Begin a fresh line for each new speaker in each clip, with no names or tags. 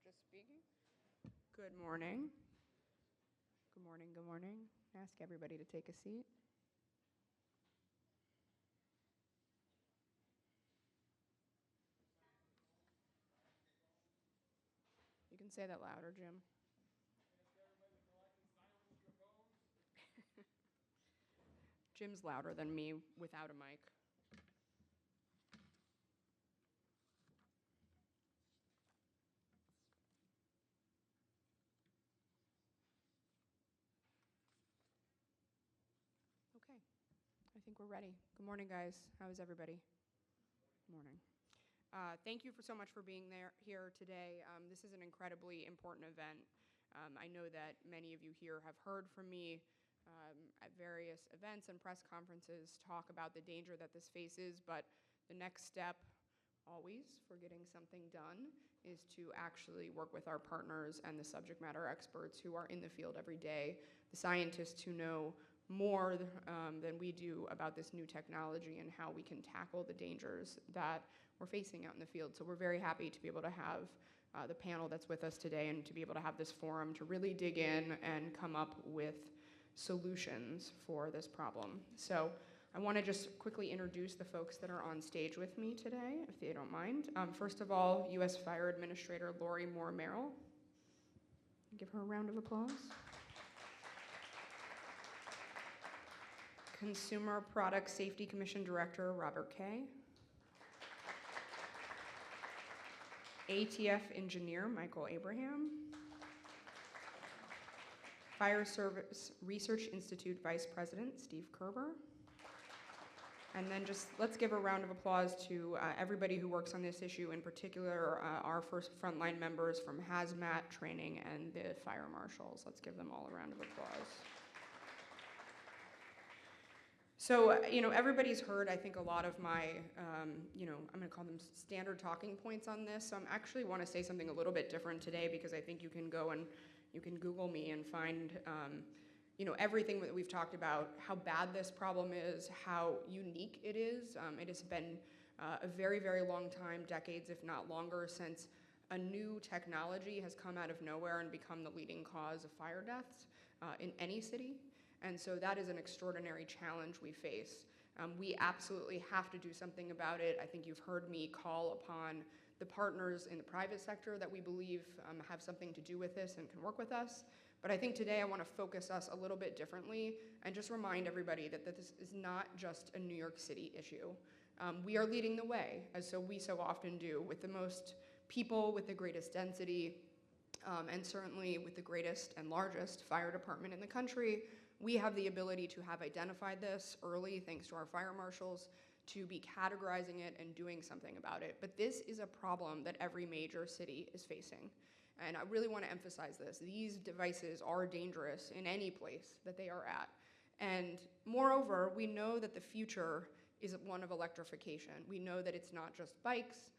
just speaking. Good morning. Good morning, good morning. Ask everybody to take a seat. You can say that louder, Jim. Jim's louder than me without a mic. Okay, I think we're ready. Good morning, guys. How is everybody? Morning. Thank you so much for being here today. This is an incredibly important event. I know that many of you here have heard from me at various events and press conferences talk about the danger that this faces, but the next step always for getting something done is to actually work with our partners and the subject matter experts who are in the field every day, the scientists who know more than we do about this new technology and how we can tackle the dangers that we're facing out in the field. So we're very happy to be able to have the panel that's with us today and to be able to have this forum to really dig in and come up with solutions for this problem. So I want to just quickly introduce the folks that are on stage with me today, if they don't mind. First of all, U.S. Fire Administrator Lori Moore Merrill. Give her a round of applause. Consumer Product Safety Commission Director Robert Kay. ATF Engineer Michael Abraham. Fire Service Research Institute Vice President Steve Kerber. And then just let's give a round of applause to everybody who works on this issue, in particular our first frontline members from hazmat training and the fire marshals. Let's give them all a round of applause. So, everybody's heard, I think, a lot of my, I'm going to call them standard talking points on this. So I actually want to say something a little bit different today because I think you can go and you can Google me and find, everything that we've talked about, how bad this problem is, how unique it is. It has been a very, very long time, decades, if not longer, since a new technology has come out of nowhere and become the leading cause of fire deaths in any city. And so that is an extraordinary challenge we face. We absolutely have to do something about it. I think you've heard me call upon the partners in the private sector that we believe have something to do with this and can work with us. But I think today I want to focus us a little bit differently and just remind everybody that this is not just a New York City issue. We are leading the way, as so we so often do, with the most people, with the greatest density, and certainly with the greatest and largest fire department in the country. We have the ability to have identified this early, thanks to our fire marshals, to be categorizing it and doing something about it. But this is a problem that every major city is facing. And I really want to emphasize this. These devices are dangerous in any place that they are at. And moreover, we know that the future is one of electrification. We know that it's not just bikes,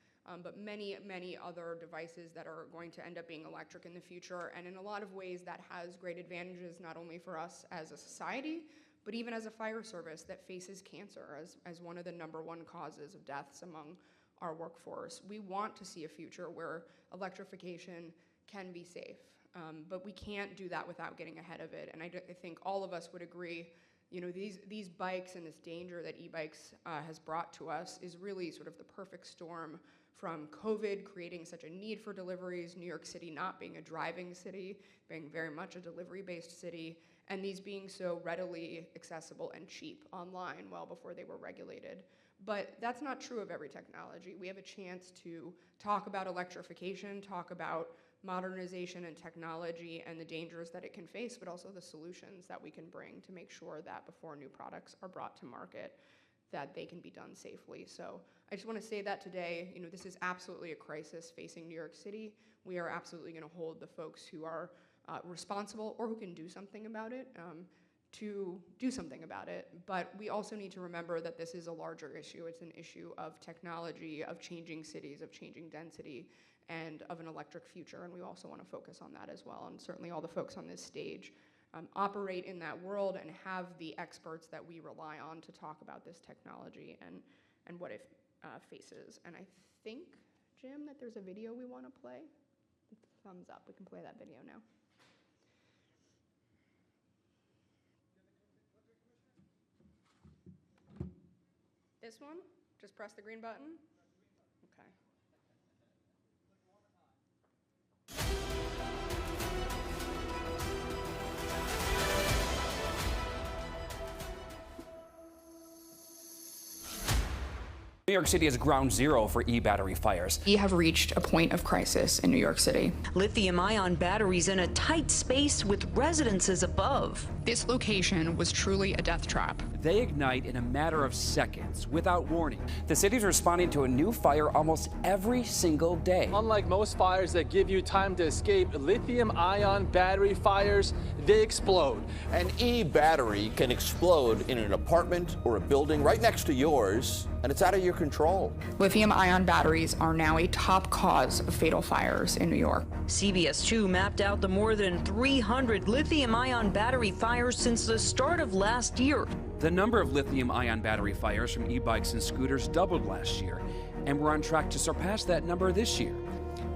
but many, many other devices that are going to end up being electric in the future. And in a lot of ways, that has great advantages, not only for us as a society, but even as a fire service that faces cancer as one of the #1 causes of deaths among our workforce. We want to see a future where electrification can be safe, but we can't do that without getting ahead of it. And I think all of us would agree, these bikes and this danger that e-bikes has brought to us is really sort of the perfect storm from COVID creating such a need for deliveries, New York City not being a driving city, being very much a delivery-based city, and these being so readily accessible and cheap online well before they were regulated. But that's not true of every technology. We have a chance to talk about electrification, talk about modernization and technology and the dangers that it can face, but also the solutions that we can bring to make sure that before new products are brought to market, that they can be done safely. So I just want to say that today, this is absolutely a crisis facing New York City. We are absolutely going to hold the folks who are responsible or who can do something about it to do something about it. But we also need to remember that this is a larger issue. It's an issue of technology, of changing cities, of changing density, and of an electric future. And we also want to focus on that as well. And certainly all the folks on this stage operate in that world and have the experts that we rely on to talk about this technology and what it faces. And I think, Jim, that there's a video we want to play. thumbs up. We can play that video now. This one? Just press the green button? Okay.
New York City is ground zero for e-battery fires.
We have reached a point of crisis in New York City.
Lithium-ion batteries in a tight space with residences above.
This location was truly a death trap.
They ignite in a matter of seconds, without warning. The city's responding to a new fire almost every single day.
Unlike most fires that give you time to escape, lithium-ion battery fires, they explode.
An e-battery can explode in an apartment or a building right next to yours, and it's out of your control.
Lithium-ion batteries are now a top cause of fatal fires in New York.
CBS 2 mapped out the more than 300 lithium-ion battery fires since the start of last year.
The number of lithium-ion battery fires from e-bikes and scooters doubled last year, and we're on track to surpass that number this year.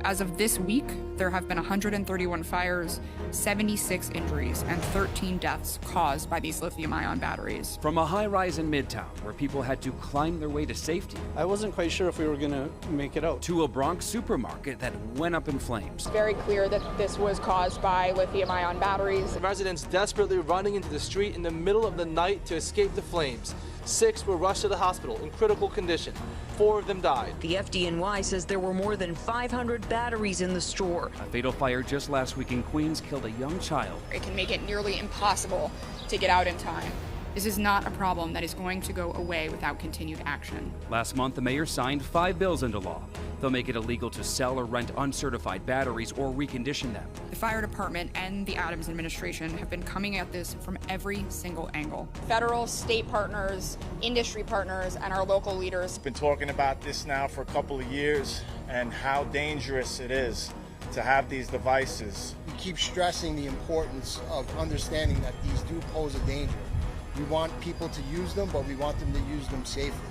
As of this week, there have been 131 fires, 76 injuries, and 13 deaths caused by these lithium-ion batteries.
From a high-rise in Midtown, where people had to climb their way to safety,
I wasn't quite sure if we were going to make it out.
to a Bronx supermarket that went up in flames.
Very clear that this was caused by lithium-ion batteries.
Residents desperately running into the street in the middle of the night to escape the flames. 6 were rushed to the hospital in critical condition. 4 of them died.
The FDNY says there were more than 500 batteries in the store.
A fatal fire just last week in Queens killed a young child.
It can make it nearly impossible to get out in time. This is not a problem that is going to go away without continued action.
Last month, the mayor signed 5 bills into law. They'll make it illegal to sell or rent uncertified batteries or recondition them.
The fire department and the Adams administration have been coming at this from every single angle. Federal, state partners, industry partners, and our local leaders.
Been talking about this now for a couple of years and how dangerous it is to have these devices.
We keep stressing the importance of understanding that these do pose a danger. We want people to use them, but we want them to use them safely.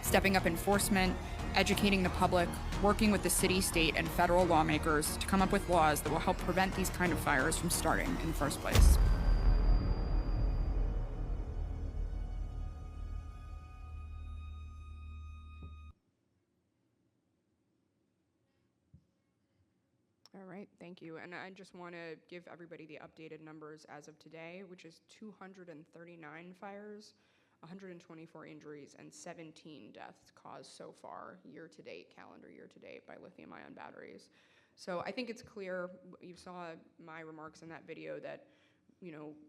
Stepping up enforcement, educating the public, working with the city, state, and federal lawmakers to come up with laws that will help prevent these kind of fires from starting in the first place. All right, thank you. And I just want to give everybody the updated numbers as of today, which is 239 fires, 124 injuries, and 17 deaths caused so far year to date, calendar year to date, by lithium-ion batteries. So I think it's clear, you saw my remarks in that video, that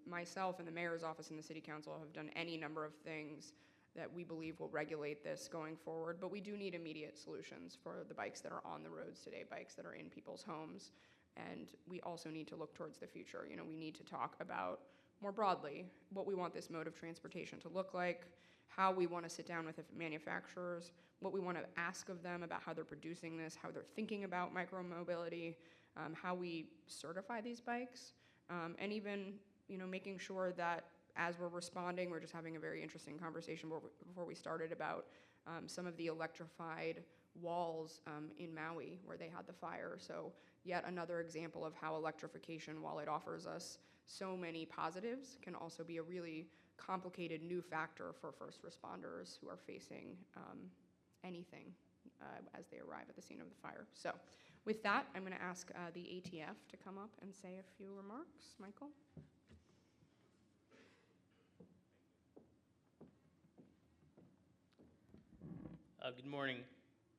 myself and the mayor's office and the city council have done any number of things that we believe will regulate this going forward, but we do need immediate solutions for the bikes that are on the roads today, bikes that are in people's homes, and we also need to look towards the future. We need to talk about, more broadly, what we want this mode of transportation to look like, how we want to sit down with the manufacturers, what we want to ask of them about how they're producing this, how they're thinking about micromobility, how we certify these bikes, and even making sure that as we're responding, we're just having a very interesting conversation before we started about some of the electrified walls in Maui where they had the fire. So yet another example of how electrification, while it offers us so many positives, can also be a really complicated new factor for first responders who are facing anything as they arrive at the scene of the fire. So with that, I'm going to ask the ATF to come up and say a few remarks. Michael?
Good morning.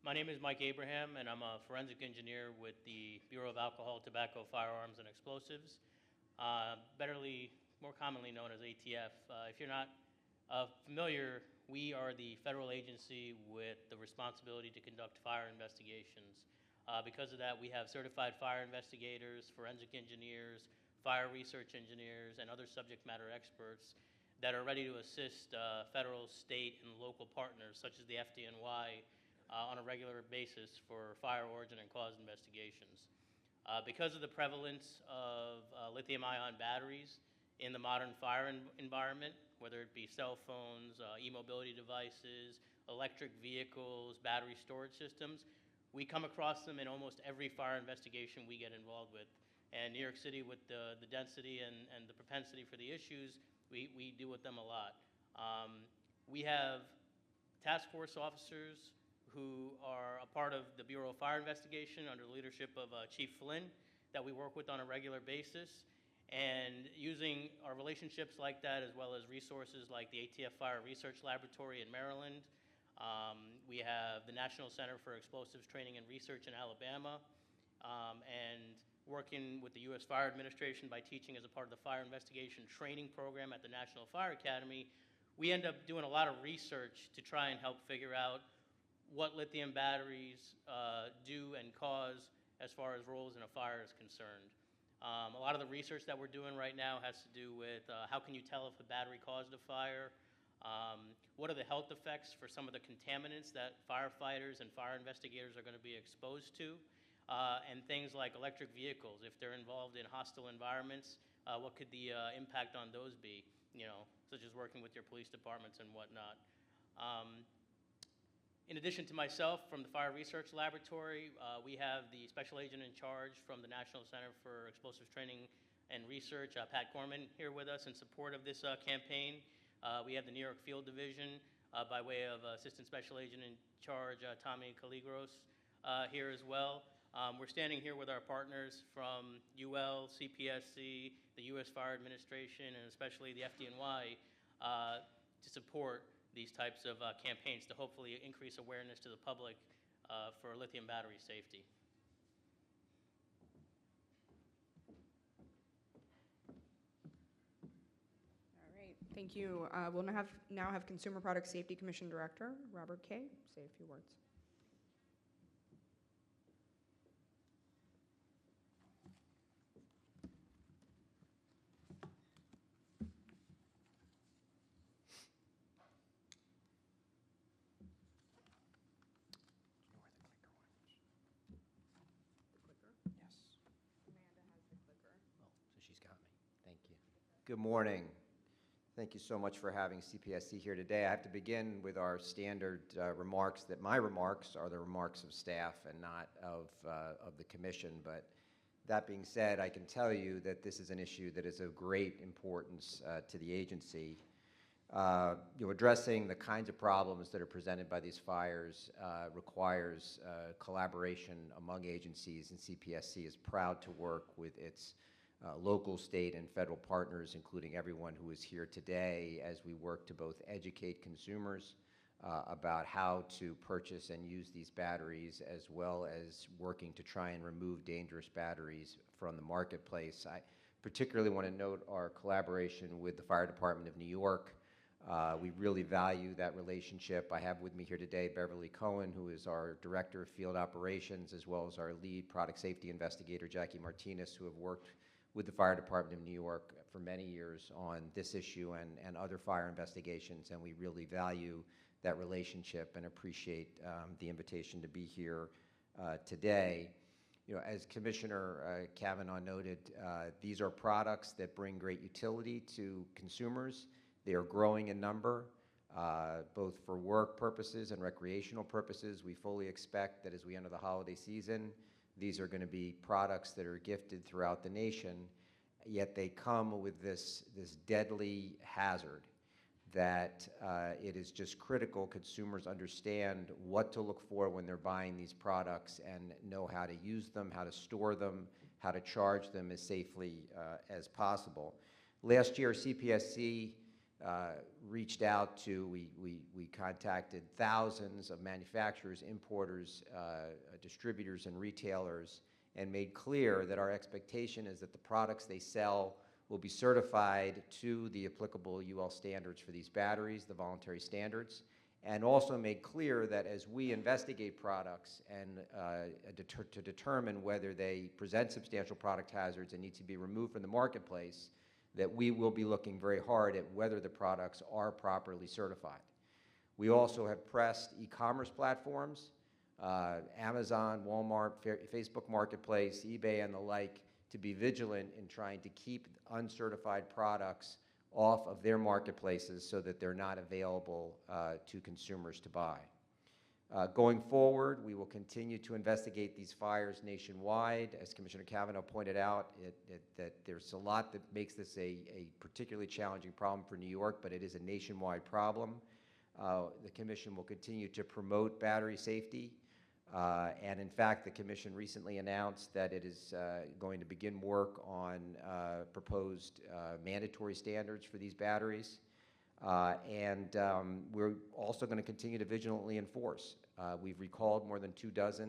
My name is Mike Abraham, and I'm a forensic engineer with the Bureau of Alcohol, Tobacco, Firearms, and Explosives, more commonly known as ATF. If you're not familiar, we are the federal agency with the responsibility to conduct fire investigations. Because of that, we have certified fire investigators, forensic engineers, fire research engineers, and other subject matter experts that are ready to assist federal, state, and local partners, such as the FDNY, on a regular basis for fire origin and cause investigations. Because of the prevalence of lithium-ion batteries in the modern fire environment, whether it be cell phones, e-mobility devices, electric vehicles, battery storage systems, We come across them in almost every fire investigation we get involved with. And New York City, with the density and the propensity for the issues, we deal with them a lot. We have task force officers who are a part of the Bureau of Fire Investigation under the leadership of Chief Flynn that we work with on a regular basis. And using our relationships like that, as well as resources like the ATF Fire Research Laboratory in Maryland, we have the National Center for Explosives Training and Research in Alabama, and working with the U.S. Fire Administration by teaching as a part of the Fire Investigation Training Program at the National Fire Academy, we end up doing a lot of research to try and help figure out what lithium batteries do and cause as far as roles in a fire is concerned. A lot of the research that we're doing right now has to do with how can you tell if a battery caused a fire, what are the health effects for some of the contaminants that firefighters and fire investigators are going to be exposed to, and things like electric vehicles. If they're involved in hostile environments, what could the impact on those be, such as working with your police departments and whatnot. In addition to myself from the Fire Research Laboratory, we have the special agent in charge from the National Center for Explosives Training and Research, Pat Gorman, here with us in support of this campaign. We have the New York Field Division by way of Assistant Special Agent in Charge, Tommy Caligros, here as well. We're standing here with our partners from UL, CPSC, the U.S. Fire Administration, and especially the FDNY to support these types of campaigns to hopefully increase awareness to the public for lithium battery safety.
All right, thank you. We'll now have Consumer Product Safety Commission Director Robert Kay say a few words.
Good morning. Thank you so much for having CPSC here today. I have to begin with our standard remarks, that my remarks are the remarks of staff and not of the commission. But that being said, I can tell you that this is an issue that is of great importance to the agency. Addressing the kinds of problems that are presented by these fires requires collaboration among agencies, and CPSC is proud to work with its local, state, and federal partners, including everyone who is here today, as we work to both educate consumers about how to purchase and use these batteries, as well as working to try and remove dangerous batteries from the marketplace. I particularly want to note our collaboration with the Fire Department of New York. We really value that relationship. I have with me here today Beverly Cohen, who is our Director of Field Operations, as well as our lead product safety investigator, Jackie Martinez, who have worked with the Fire Department of New York for many years on this issue and other fire investigations, and we really value that relationship and appreciate the invitation to be here today. As Commissioner Kavanaugh noted, these are products that bring great utility to consumers. They are growing in number, both for work purposes and recreational purposes. We fully expect that as we enter the holiday season, these are going to be products that are gifted throughout the nation, yet they come with this deadly hazard that it is just critical consumers understand what to look for when they're buying these products and know how to use them, how to store them, how to charge them as safely as possible. Last year, CPSC reached out to, we contacted thousands of manufacturers, importers, distributors, and retailers, and made clear that our expectation is that the products they sell will be certified to the applicable UL standards for these batteries, the voluntary standards, and also made clear that as we investigate products and to determine whether they present substantial product hazards and need to be removed from the marketplace, that we will be looking very hard at whether the products are properly certified. We also have pressed e-commerce platforms, Amazon, Walmart, Facebook Marketplace, eBay, and the like, to be vigilant in trying to keep uncertified products off of their marketplaces so that they're not available to consumers to buy. Going forward, we will continue to investigate these fires nationwide. As Commissioner Cavanaugh pointed out, that there's a lot that makes this a particularly challenging problem for New York, but it is a nationwide problem. The Commission will continue to promote battery safety. And in fact, the Commission recently announced that it is going to begin work on proposed mandatory standards for these batteries. We're also going to continue to vigilantly enforce. We've recalled more than 24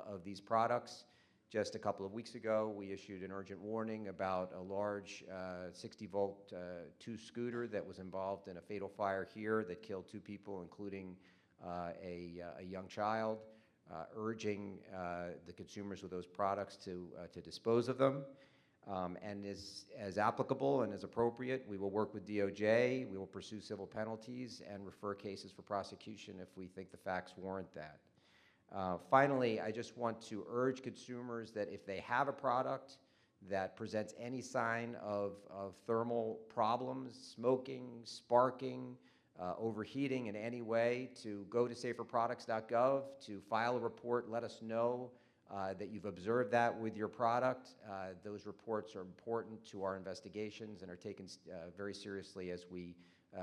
of these products. Just a couple of weeks ago, we issued an urgent warning about a large 60-volt 2 scooter that was involved in a fatal fire here that killed 2 people, including a young child, urging the consumers with those products to dispose of them. And as applicable and as appropriate, we will work with DOJ, we will pursue civil penalties, and refer cases for prosecution if we think the facts warrant that. Finally, I just want to urge consumers that if they have a product that presents any sign of thermal problems, smoking, sparking, overheating in any way, to go to saferproducts.gov, to file a report, let us know that you've observed that with your product. Those reports are important to our investigations and are taken very seriously as we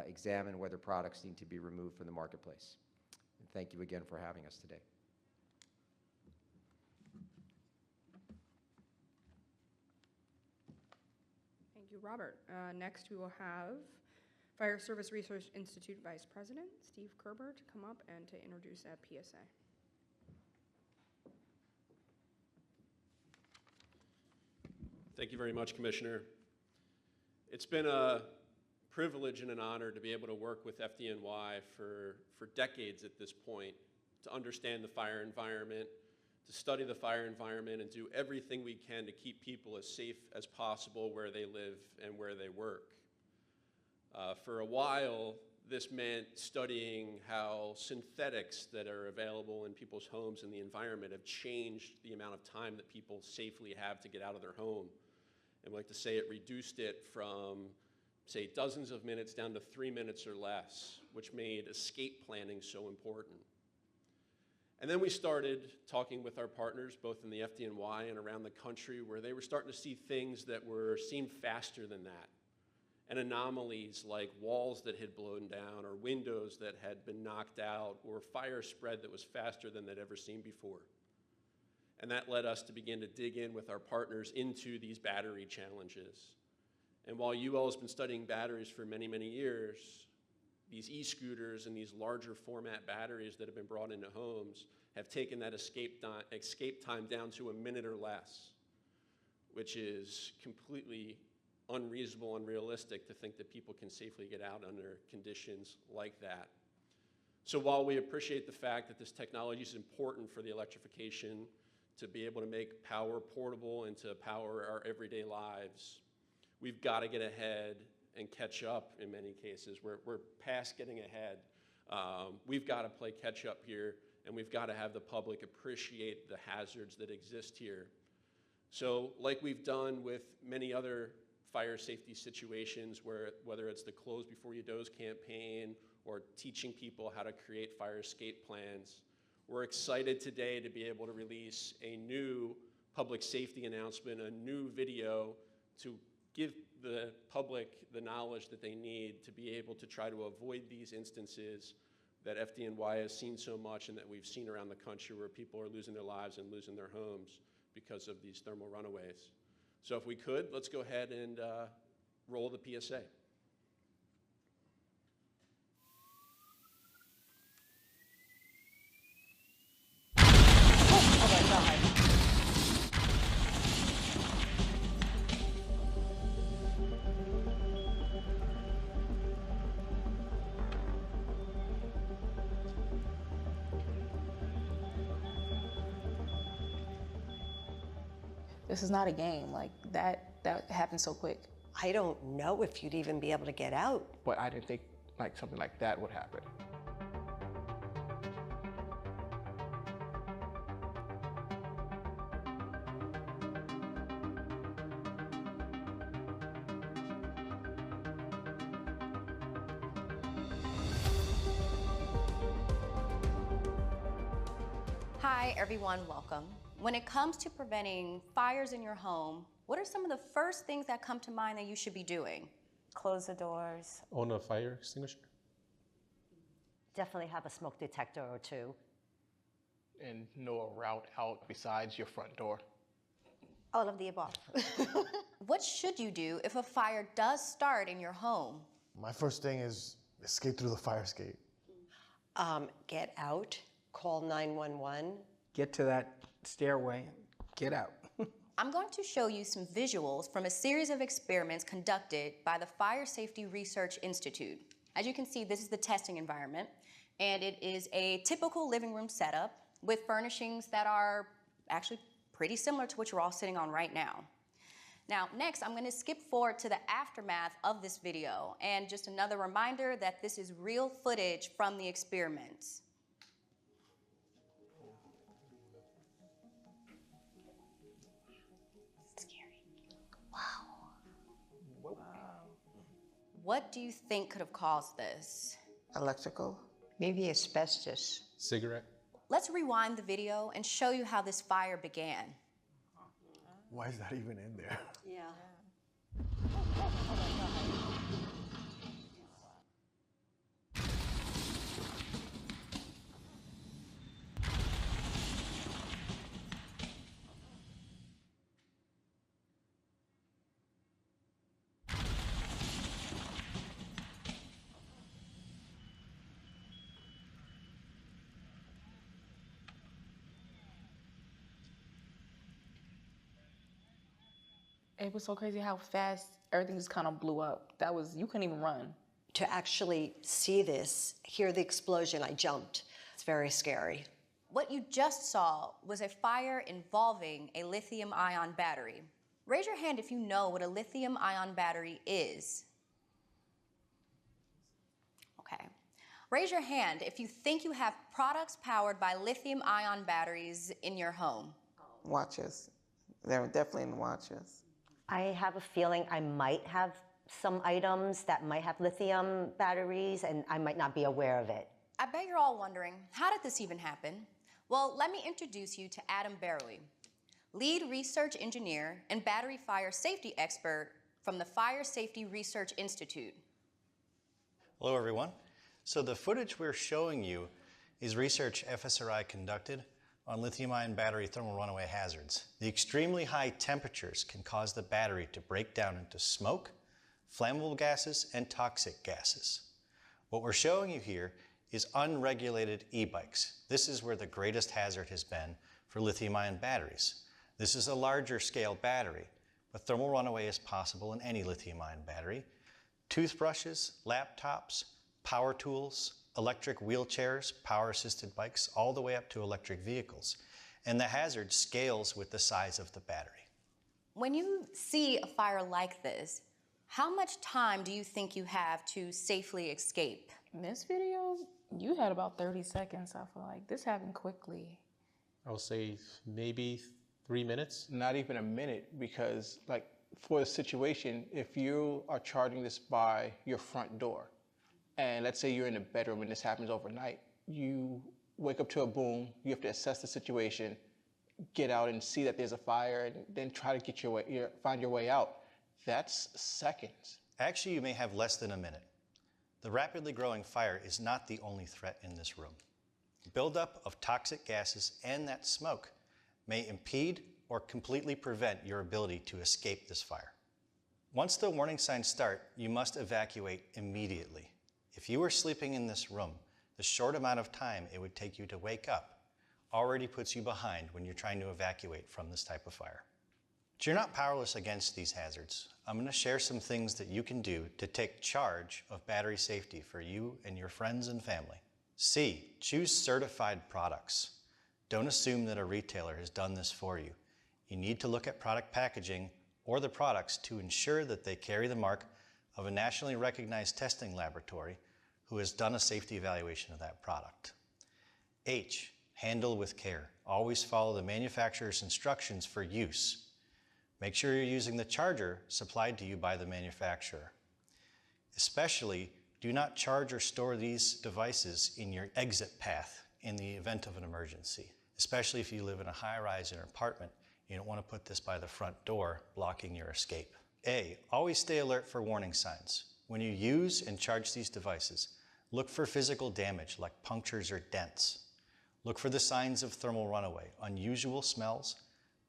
examine whether products need to be removed from the marketplace. And thank you again for having us today.
Thank you, Robert. Next, we will have Fire Service Research Institute Vice President Steve Kerber to come up and to introduce a PSA.
Thank you very much, Commissioner. It's been a privilege and an honor to be able to work with FDNY for decades at this point, to understand the fire environment, to study the fire environment, and do everything we can to keep people as safe as possible where they live and where they work. For a while, this meant studying how synthetics that are available in people's homes and the environment have changed the amount of time that people safely have to get out of their home. And we like to say it reduced it from, say, dozens of minutes down to 3 minutes or less, which made escape planning so important. And then we started talking with our partners, both in the FDNY and around the country, where they were starting to see things that seemed faster than that. And anomalies like walls that had blown down, or windows that had been knocked out, or fire spread that was faster than they'd ever seen before. And that led us to begin to dig in with our partners into these battery challenges. And while UL has been studying batteries for many, many years, these e-scooters and these larger format batteries that have been brought into homes have taken that escape time down to a minute or less, which is completely unreasonable, unrealistic to think that people can safely get out under conditions like that. So while we appreciate the fact that this technology is important for the electrification, to be able to make power portable and to power our everyday lives, we've got to get ahead and catch up in many cases. We're past getting ahead. We've got to play catch up here, and we've got to have the public appreciate the hazards that exist here. So like we've done with many other fire safety situations, whether it's the Close Before You Doze campaign or teaching people how to create fire escape plans, we're excited today to be able to release a new public safety announcement, a new video to give the public the knowledge that they need to be able to try to avoid these instances that FDNY has seen so much and that we've seen around the country, where people are losing their lives and losing their homes because of these thermal runaways. So if we could, let's go ahead and roll the PSA.
This is not a game. Like, that happened so quick.
I don't know if you'd even be able to get out.
But I didn't think like something like that would happen.
Hi, everyone, welcome. When it comes to preventing fires in your home, what are some of the first things that come to mind that you should be doing?
Close the doors.
Own a fire extinguisher.
Definitely have a smoke detector or two.
And know a route out besides your front door.
All of the above.
What should you do if a fire does start in your home?
My first thing is escape through the fire escape.
Get out, call 911.
Get to that stairway, get out.
I'm going to show you some visuals from a series of experiments conducted by the Fire Safety Research Institute. As you can see, this is the testing environment, and it is a typical living room setup with furnishings that are actually pretty similar to what you're all sitting on right now. Now, next, I'm going to skip forward to the aftermath of this video, and just another reminder that this is real footage from the experiments. Scary. Wow. What do you think could have caused this?
Electrical?
Maybe asbestos.
Cigarette.
Let's rewind the video and show you how this fire began.
Why is that even in there?
Yeah.
It was so crazy how fast everything just kind of blew up. You couldn't even run.
To actually see this, hear the explosion, I jumped. It's very scary.
What you just saw was a fire involving a lithium-ion battery. Raise your hand if you know what a lithium-ion battery is. Okay. Raise your hand if you think you have products powered by lithium-ion batteries in your home.
Watches. They're definitely in watches.
I have a feeling I might have some items that might have lithium batteries and I might not be aware of it.
I bet you're all wondering, how did this even happen? Well, let me introduce you to Adam Barrowey, lead research engineer and battery fire safety expert from the Fire Safety Research Institute.
Hello, everyone. So the footage we're showing you is research FSRI conducted on lithium-ion battery thermal runaway hazards. The extremely high temperatures can cause the battery to break down into smoke, flammable gases, and toxic gases. What we're showing you here is unregulated e-bikes. This is where the greatest hazard has been for lithium-ion batteries. This is a larger scale battery, but thermal runaway is possible in any lithium-ion battery. Toothbrushes, laptops, power tools, electric wheelchairs, power-assisted bikes, all the way up to electric vehicles. And the hazard scales with the size of the battery.
When you see a fire like this, how much time do you think you have to safely escape?
In this video, you had about 30 seconds. I feel like this happened quickly.
I will say maybe 3 minutes.
Not even a minute, because like for the situation, if you are charging this by your front door, and let's say you're in a bedroom and this happens overnight, you wake up to a boom, you have to assess the situation, get out and see that there's a fire, and then try to get find your way out. That's seconds.
Actually, you may have less than a minute. The rapidly growing fire is not the only threat in this room. Buildup of toxic gases and that smoke may impede or completely prevent your ability to escape this fire. Once the warning signs start, you must evacuate immediately. If you were sleeping in this room, the short amount of time it would take you to wake up already puts you behind when you're trying to evacuate from this type of fire. But you're not powerless against these hazards. I'm going to share some things that you can do to take charge of battery safety for you and your friends and family. C, choose certified products. Don't assume that a retailer has done this for you. You need to look at product packaging or the products to ensure that they carry the mark of a nationally recognized testing laboratory who has done a safety evaluation of that product. H, handle with care. Always follow the manufacturer's instructions for use. Make sure you're using the charger supplied to you by the manufacturer. Especially, do not charge or store these devices in your exit path in the event of an emergency. especially if you live in a high-rise or apartment. You don't want to put this by the front door, blocking your escape. A, always stay alert for warning signs. When you use and charge these devices, look for physical damage like punctures or dents. Look for the signs of thermal runaway, unusual smells,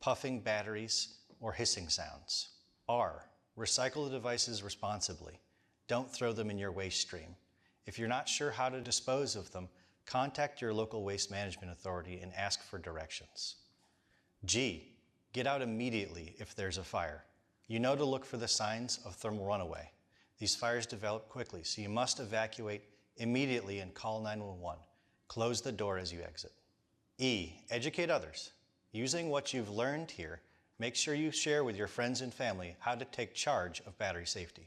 puffing batteries, or hissing sounds. R, recycle the devices responsibly. Don't throw them in your waste stream. If you're not sure how to dispose of them, contact your local waste management authority and ask for directions. G, get out immediately if there's a fire. You know to look for the signs of thermal runaway. These fires develop quickly, so you must evacuate immediately and call 911. Close the door as you exit. E, educate others. Using what you've learned here, make sure you share with your friends and family how to take charge of battery safety.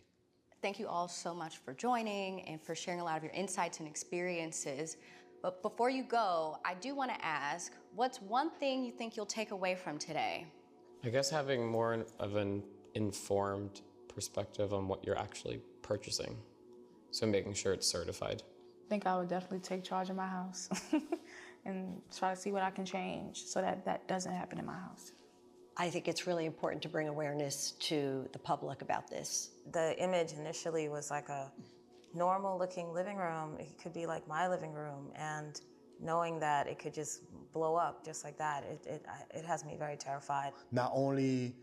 Thank you all so much for joining and for sharing a lot of your insights and experiences. But before you go, I do want to ask, what's one thing you think you'll take away from today?
I guess having more of an informed perspective on what you're actually purchasing. So making sure it's certified.
I think I would definitely take charge of my house and try to see what I can change so that that doesn't happen in my house.
I think it's really important to bring awareness to the public about this.
The image initially was like a normal looking living room. It could be like my living room, and knowing that it could just blow up just like that, it has me very terrified.
Not only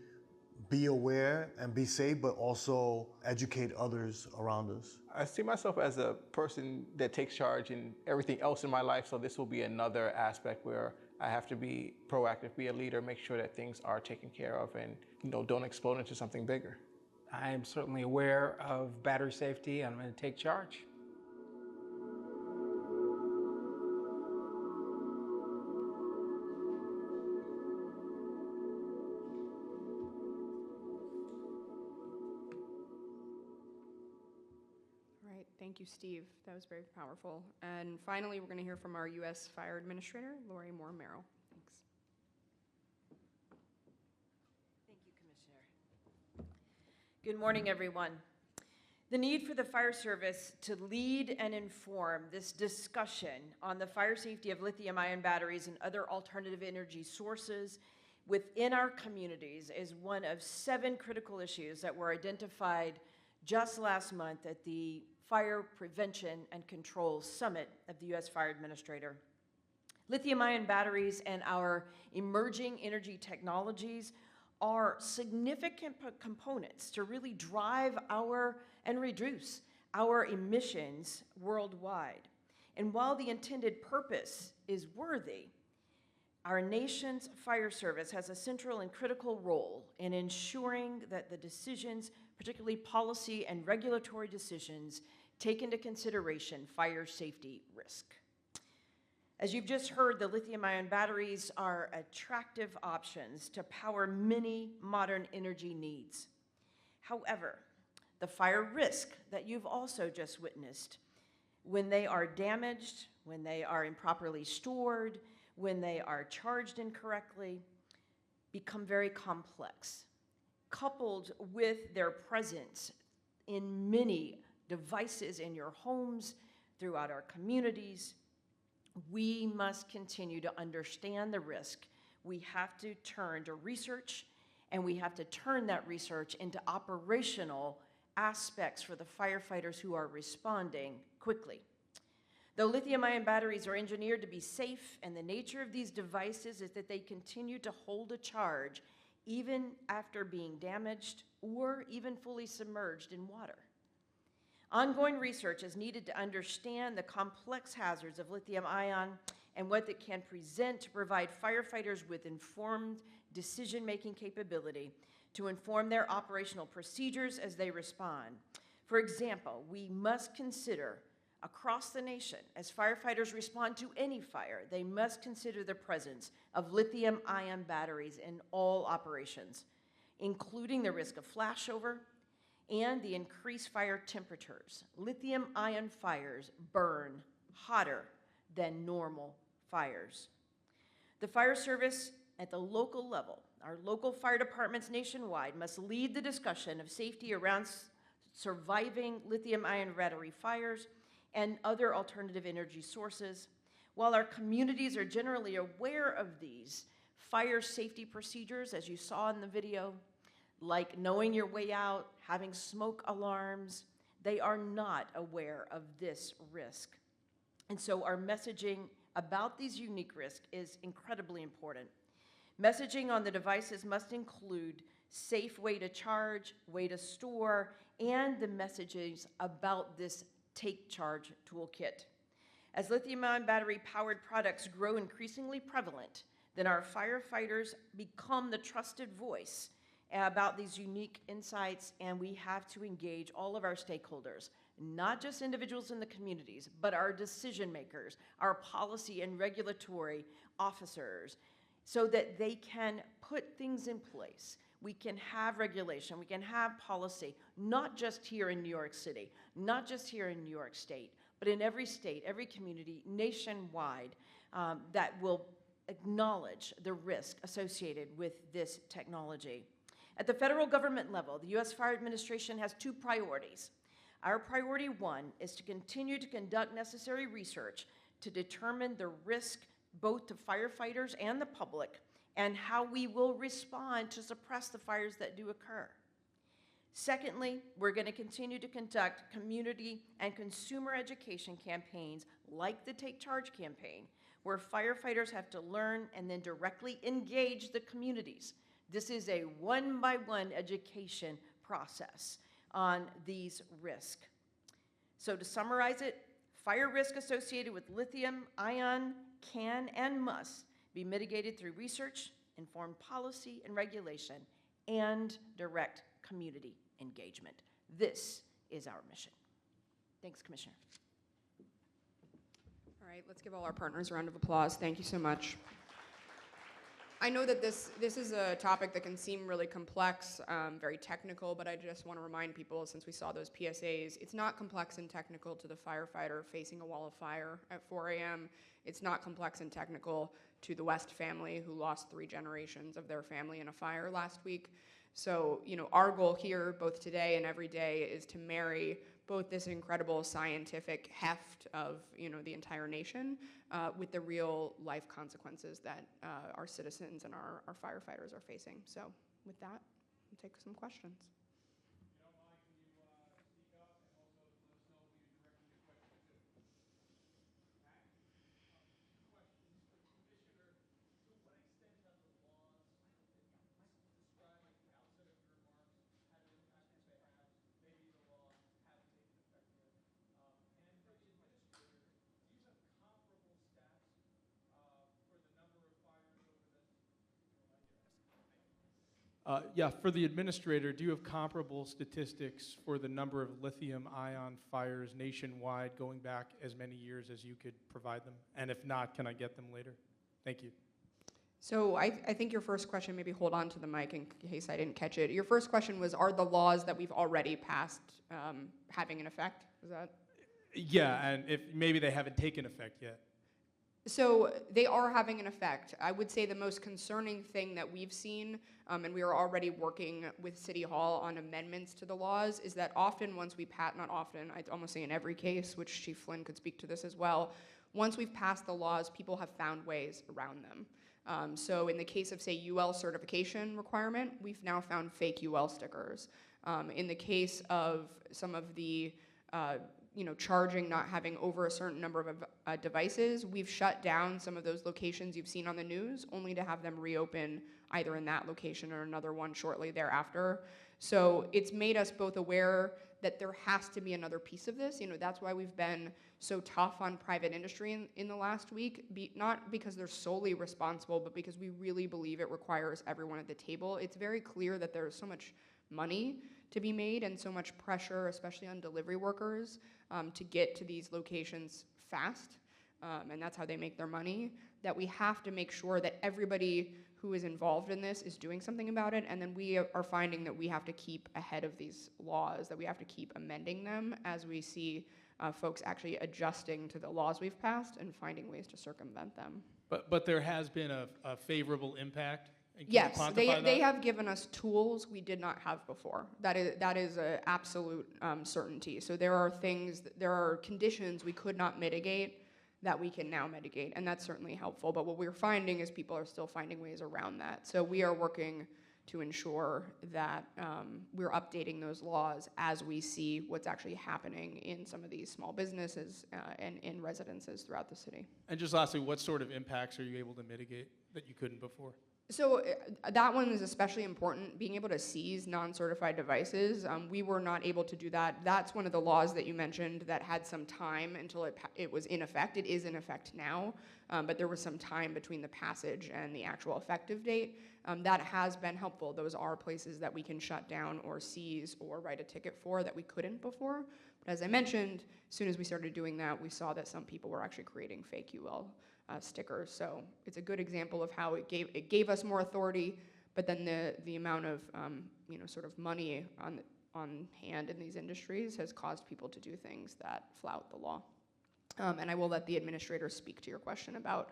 be aware and be safe, but also educate others around us.
I see myself as a person that takes charge in everything else in my life, so this will be another aspect where I have to be proactive, be a leader, make sure that things are taken care of and don't explode into something bigger.
I am certainly aware of battery safety, and I'm going to take charge.
Thank you, Steve. That was very powerful. And finally, we're going to hear from our U.S. Fire Administrator, Lori Moore-Merrill. Thanks.
Thank you, Commissioner. Good morning, everyone. The need for the fire service to lead and inform this discussion on the fire safety of lithium-ion batteries and other alternative energy sources within our communities is one of 7 critical issues that were identified just last month at the Fire Prevention and Control Summit of the U.S. Fire Administrator. Lithium-ion batteries and our emerging energy technologies are significant components to really drive and reduce our emissions worldwide. And while the intended purpose is worthy, our nation's fire service has a central and critical role in ensuring that the decisions, particularly policy and regulatory decisions, take into consideration fire safety risk. As you've just heard, the lithium-ion batteries are attractive options to power many modern energy needs. However, the fire risk that you've also just witnessed, when they are damaged, when they are improperly stored, when they are charged incorrectly, become very complex. Coupled with their presence in many devices in your homes, throughout our communities, we must continue to understand the risk. We have to turn to research, and we have to turn that research into operational aspects for the firefighters who are responding quickly. Though lithium-ion batteries are engineered to be safe, and the nature of these devices is that they continue to hold a charge even after being damaged or even fully submerged in water. Ongoing research is needed to understand the complex hazards of lithium-ion and what it can present to provide firefighters with informed decision-making capability to inform their operational procedures as they respond. For example, we must consider across the nation, as firefighters respond to any fire, they must consider the presence of lithium-ion batteries in all operations, including the risk of flashover and the increased fire temperatures. Lithium-ion fires burn hotter than normal fires. The fire service at the local level, our local fire departments nationwide, must lead the discussion of safety around surviving lithium-ion battery fires and other alternative energy sources, While our communities are generally aware of these fire safety procedures, as you saw in the video, like knowing your way out, having smoke alarms, they are not aware of this risk. And so our messaging about these unique risks is incredibly important. Messaging on the devices must include safe way to charge, way to store, and the messages about this Take Charge toolkit. As lithium-ion battery-powered products grow increasingly prevalent, then our firefighters become the trusted voice about these unique insights, and we have to engage all of our stakeholders, not just individuals in the communities, but our decision makers, our policy and regulatory officers, so that they can put things in place. We can have regulation, we can have policy, not just here in New York City, not just here in New York State, but in every state, every community, nationwide, that will acknowledge the risk associated with this technology. At the federal government level, the U.S. Fire Administration has two priorities. Our priority one is to continue to conduct necessary research to determine the risk both to firefighters and the public, and how we will respond to suppress the fires that do occur. Secondly, we're going to continue to conduct community and consumer education campaigns like the Take Charge campaign, where firefighters have to learn and then directly engage the communities. This is a one-by-one education process on these risks. So to summarize it, fire risk associated with lithium-ion can and must be mitigated through research, informed policy and regulation, and direct community engagement. This is our mission. Thanks, Commissioner.
All right, let's give all our partners a round of applause. Thank you so much. I know that this is a topic that can seem really complex, very technical, but I just want to remind people, since we saw those PSAs, it's not complex and technical to the firefighter facing a wall of fire at 4 a.m. It's not complex and technical to the West family who lost 3 generations of their family in a fire last week. So, our goal here, both today and every day, is to marry both this incredible scientific heft of, the entire nation with the real life consequences that our citizens and our firefighters are facing. So, with that, we'll take some questions.
Yeah, for the administrator, do you have comparable statistics for the number of lithium-ion fires nationwide going back as many years as you could provide them? And if not, can I get them later? Thank you.
So I think your first question, maybe hold on to the mic in case I didn't catch it. Your first question was, are the laws that we've already passed having an effect? Is that?
Yeah, and if maybe they haven't taken effect yet.
So they are having an effect. I would say the most concerning thing that we've seen, and we are already working with City Hall on amendments to the laws, is that often once we pass, not often, I'd almost say in every case, which Chief Flynn could speak to this as well, once we've passed the laws, people have found ways around them. So in the case of, say, UL certification requirement, we've now found fake UL stickers. In the case of some of the charging not having over a certain number of devices, we've shut down some of those locations you've seen on the news, only to have them reopen either in that location or another one shortly thereafter. So it's made us both aware that there has to be another piece of this. That's why we've been so tough on private industry in the last week, not because they're solely responsible, but because we really believe it requires everyone at the table. It's very clear that there's so much money to be made and so much pressure, especially on delivery workers, to get to these locations fast, and that's how they make their money, that we have to make sure that everybody who is involved in this is doing something about it, and then we are finding that we have to keep ahead of these laws, that we have to keep amending them as we see folks actually adjusting to the laws we've passed and finding ways to circumvent them.
But there has been a favorable impact?
Yes, they have given us tools we did not have before. That is an absolute certainty. So there are conditions we could not mitigate that we can now mitigate, and that's certainly helpful. But what we're finding is people are still finding ways around that. So we are working to ensure that we're updating those laws as we see what's actually happening in some of these small businesses and in residences throughout the city.
And just lastly, what sort of impacts are you able to mitigate that you couldn't before?
So that one is especially important, being able to seize non-certified devices. We were not able to do that. That's one of the laws that you mentioned that had some time until it was in effect. It is in effect now, but there was some time between the passage and the actual effective date. That has been helpful. Those are places that we can shut down or seize or write a ticket for that we couldn't before. But as I mentioned, as soon as we started doing that, we saw that some people were actually creating fake UL stickers. So it's a good example of how it gave us more authority, but then the amount of sort of money on hand in these industries has caused people to do things that flout the law. And I will let the administrator speak to your question about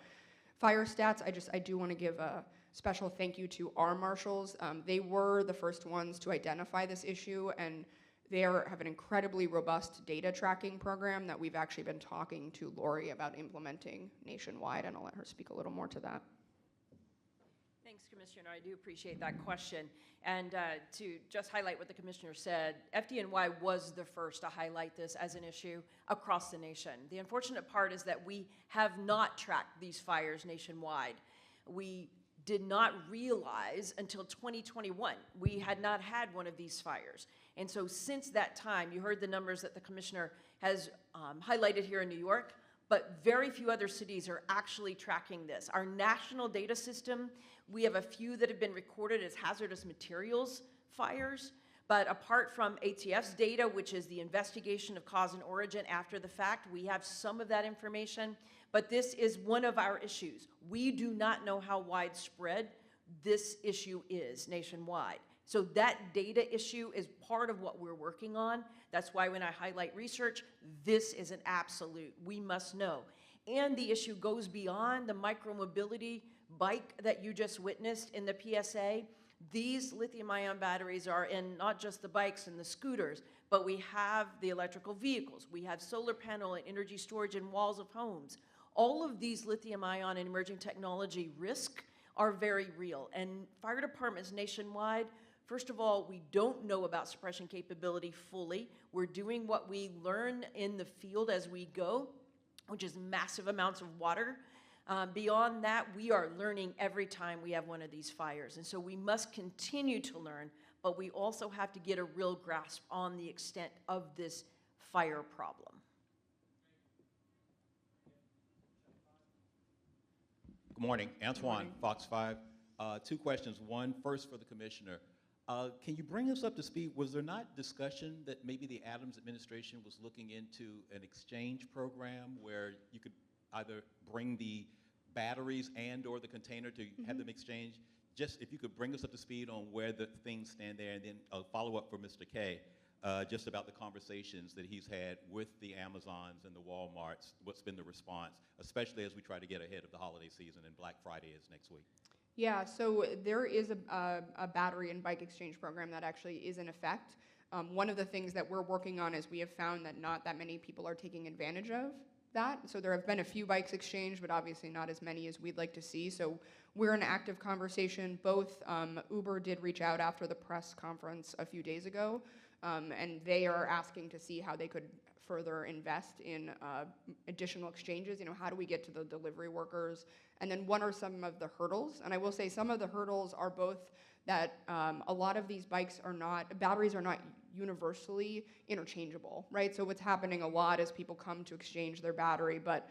fire stats. I do want to give a special thank you to our marshals. They were the first ones to identify this issue, and they have an incredibly robust data tracking program that we've actually been talking to Lori about implementing nationwide, and I'll let her speak a little more to that.
Thanks, Commissioner. I do appreciate that question. And to just highlight what the Commissioner said, FDNY was the first to highlight this as an issue across the nation. The unfortunate part is that we have not tracked these fires nationwide. We did not realize until 2021 we had not had one of these fires. And so since that time, you heard the numbers that the Commissioner has highlighted here in New York, but very few other cities are actually tracking this. Our national data system, we have a few that have been recorded as hazardous materials fires, but apart from ATF's data, which is the investigation of cause and origin after the fact, we have some of that information, but this is one of our issues. We do not know how widespread this issue is nationwide. So that data issue is part of what we're working on. That's why when I highlight research, this is an absolute. We must know. And the issue goes beyond the micromobility bike that you just witnessed in the PSA. These lithium-ion batteries are in not just the bikes and the scooters, but we have the electrical vehicles. We have solar panel and energy storage in walls of homes. All of these lithium-ion and emerging technology risks are very real. And fire departments nationwide, first of all, we don't know about suppression capability fully. We're doing what we learn in the field as we go, which is massive amounts of water. Beyond that, we are learning every time we have one of these fires. And so we must continue to learn, but we also have to get a real grasp on the extent of this fire problem.
Good morning, Antoine, Fox 5. Two questions. One, first for the Commissioner. Can you bring us up to speed? Was there not discussion that maybe the Adams administration was looking into an exchange program where you could either bring the batteries and or the container to have them exchanged? Just if you could bring us up to speed on where the things stand there, and then a follow-up for Mr. K, just about the conversations that he's had with the Amazons and the Walmarts. What's been the response, especially as we try to get ahead of the holiday season and Black Friday is next week?
Yeah, so there is a battery and bike exchange program that actually is in effect. One of the things that we're working on is we have found that not that many people are taking advantage of that. So there have been a few bikes exchanged, but obviously not as many as we'd like to see. So we're in active conversation. Both Uber did reach out after the press conference a few days ago, and they are asking to see how they could further invest in additional exchanges. You know, how do we get to the delivery workers? And then what are some of the hurdles? And I will say some of the hurdles are both that a lot of these batteries are not universally interchangeable, right? So what's happening a lot is people come to exchange their battery, but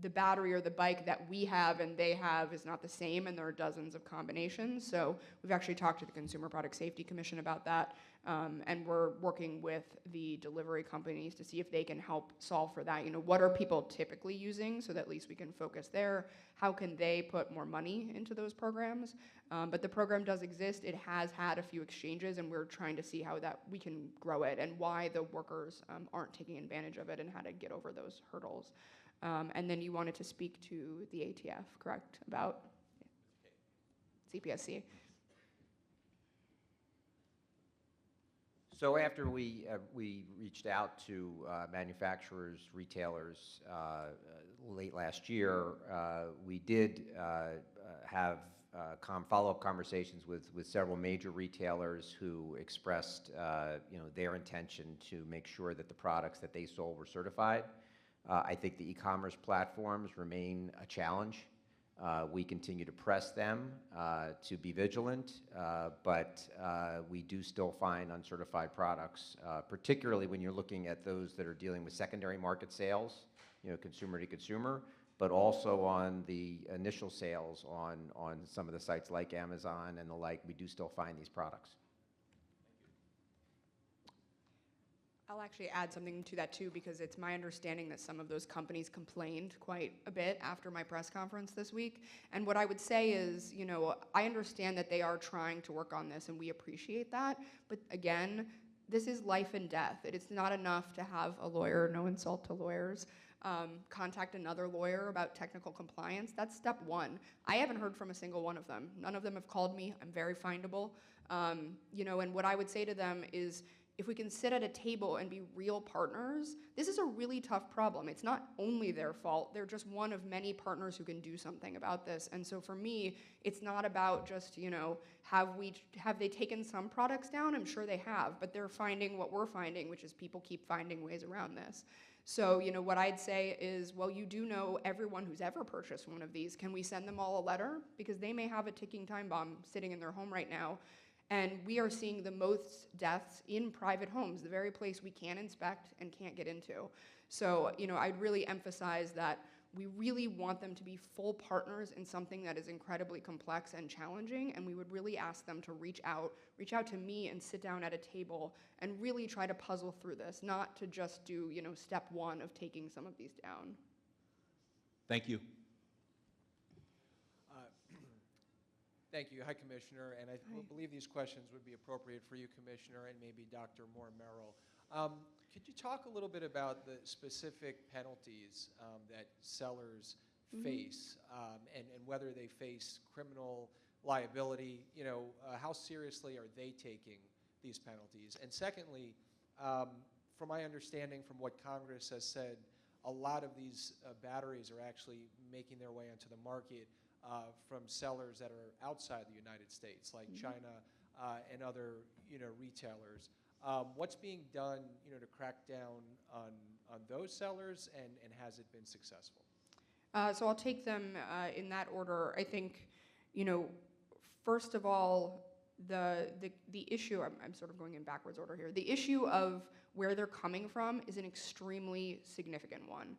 the battery or the bike that we have and they have is not the same, and there are dozens of combinations. So we've actually talked to the Consumer Product Safety Commission about that, and we're working with the delivery companies to see if they can help solve for that. You know, what are people typically using so that at least we can focus there? How can they put more money into those programs? But the program does exist. It has had a few exchanges, and we're trying to see how that we can grow it and why the workers aren't taking advantage of it and how to get over those hurdles. And then you wanted to speak to the ATF, correct, about CPSC?
So after we reached out to manufacturers, retailers late last year, we did have follow-up conversations with several major retailers who expressed their intention to make sure that the products that they sold were certified. I think the e-commerce platforms remain a challenge. We continue to press them to be vigilant, but we do still find uncertified products, particularly when you're looking at those that are dealing with secondary market sales, consumer to consumer, but also on the initial sales on some of the sites like Amazon and the like. We do still find these products.
I'll actually add something to that too, because it's my understanding that some of those companies complained quite a bit after my press conference this week. And what I would say is, I understand that they are trying to work on this and we appreciate that. But again, this is life and death. It is not enough to have a lawyer, no insult to lawyers, contact another lawyer about technical compliance. That's step one. I haven't heard from a single one of them. None of them have called me. I'm very findable. And what I would say to them is, if we can sit at a table and be real partners, this is a really tough problem. It's not only their fault. They're just one of many partners who can do something about this. And so for me, it's not about just, have they taken some products down? I'm sure they have, but they're finding what we're finding, which is people keep finding ways around this. So, what I'd say is, well, you do know everyone who's ever purchased one of these. Can we send them all a letter? Because they may have a ticking time bomb sitting in their home right now. And we are seeing the most deaths in private homes, the very place we can't inspect and can't get into. So, I'd really emphasize that we really want them to be full partners in something that is incredibly complex and challenging, and we would really ask them to reach out to me and sit down at a table and really try to puzzle through this, not to just do, step one of taking some of these down.
Thank you.
Thank you. Hi, Commissioner. And I believe these questions would be appropriate for you, Commissioner, and maybe Dr. Moore-Merrill. Could you talk a little bit about the specific penalties that sellers face and whether they face criminal liability? How seriously are they taking these penalties? And secondly, from my understanding from what Congress has said, a lot of these batteries are actually making their way onto the market from sellers that are outside the United States, like China and other retailers. What's being done to crack down on those sellers, and has it been successful?
So I'll take them in that order. I think, first of all, the issue, I'm sort of going in backwards order here, the issue of where they're coming from is an extremely significant one.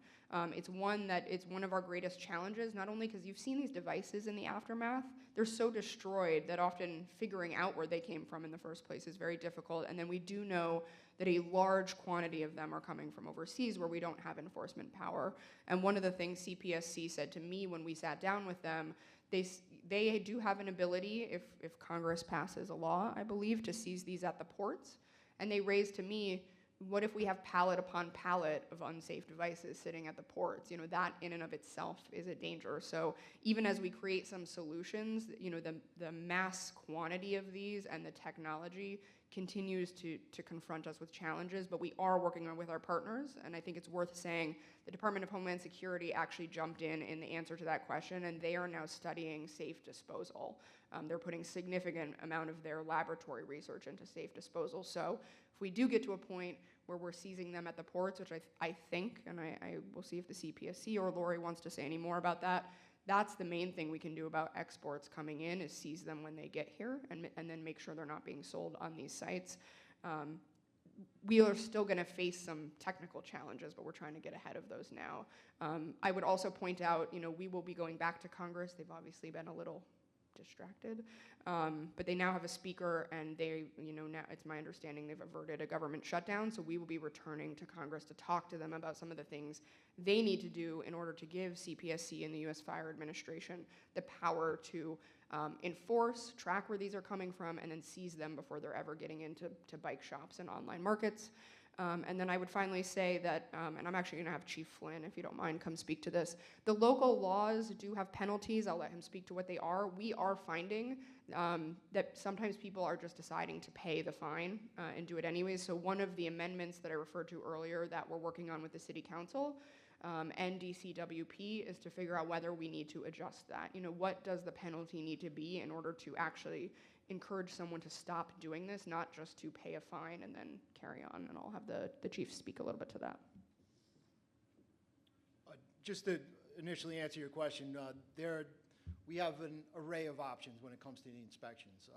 It's one of our greatest challenges, not only because you've seen these devices in the aftermath, they're so destroyed that often figuring out where they came from in the first place is very difficult. And then we do know that a large quantity of them are coming from overseas where we don't have enforcement power. And one of the things CPSC said to me when we sat down with them, they do have an ability, if Congress passes a law, I believe, to seize these at the ports. And they raised to me, what if we have pallet upon pallet of unsafe devices sitting at the ports? That in and of itself is a danger. So even as we create some solutions, the mass quantity of these and the technology continues to confront us with challenges, but we are working with our partners, and I think it's worth saying the Department of Homeland Security actually jumped in the answer to that question, and they are now studying safe disposal. They're putting significant amount of their laboratory research into safe disposal. So if we do get to a point where we're seizing them at the ports, which I think, and I will see if the CPSC or Lori wants to say any more about that, that's the main thing we can do about exports coming in, is seize them when they get here and then make sure they're not being sold on these sites. We are still going to face some technical challenges, but we're trying to get ahead of those now. I would also point out, we will be going back to Congress. They've obviously been a little distracted, but they now have a speaker, and they, now it's my understanding they've averted a government shutdown, so we will be returning to Congress to talk to them about some of the things they need to do in order to give CPSC and the U.S. Fire Administration the power to enforce, track where these are coming from, and then seize them before they're ever getting into bike shops and online markets. And then I would finally say that, and I'm actually going to have Chief Flynn, if you don't mind, come speak to this. The local laws do have penalties. I'll let him speak to what they are. We are finding that sometimes people are just deciding to pay the fine and do it anyways. So one of the amendments that I referred to earlier that we're working on with the City Council and DCWP is to figure out whether we need to adjust that. You know, what does the penalty need to be in order to actually encourage someone to stop doing this, not just to pay a fine and then carry on? And I'll have the chief speak a little bit to that.
Just to initially answer your question, we have an array of options when it comes to the inspections.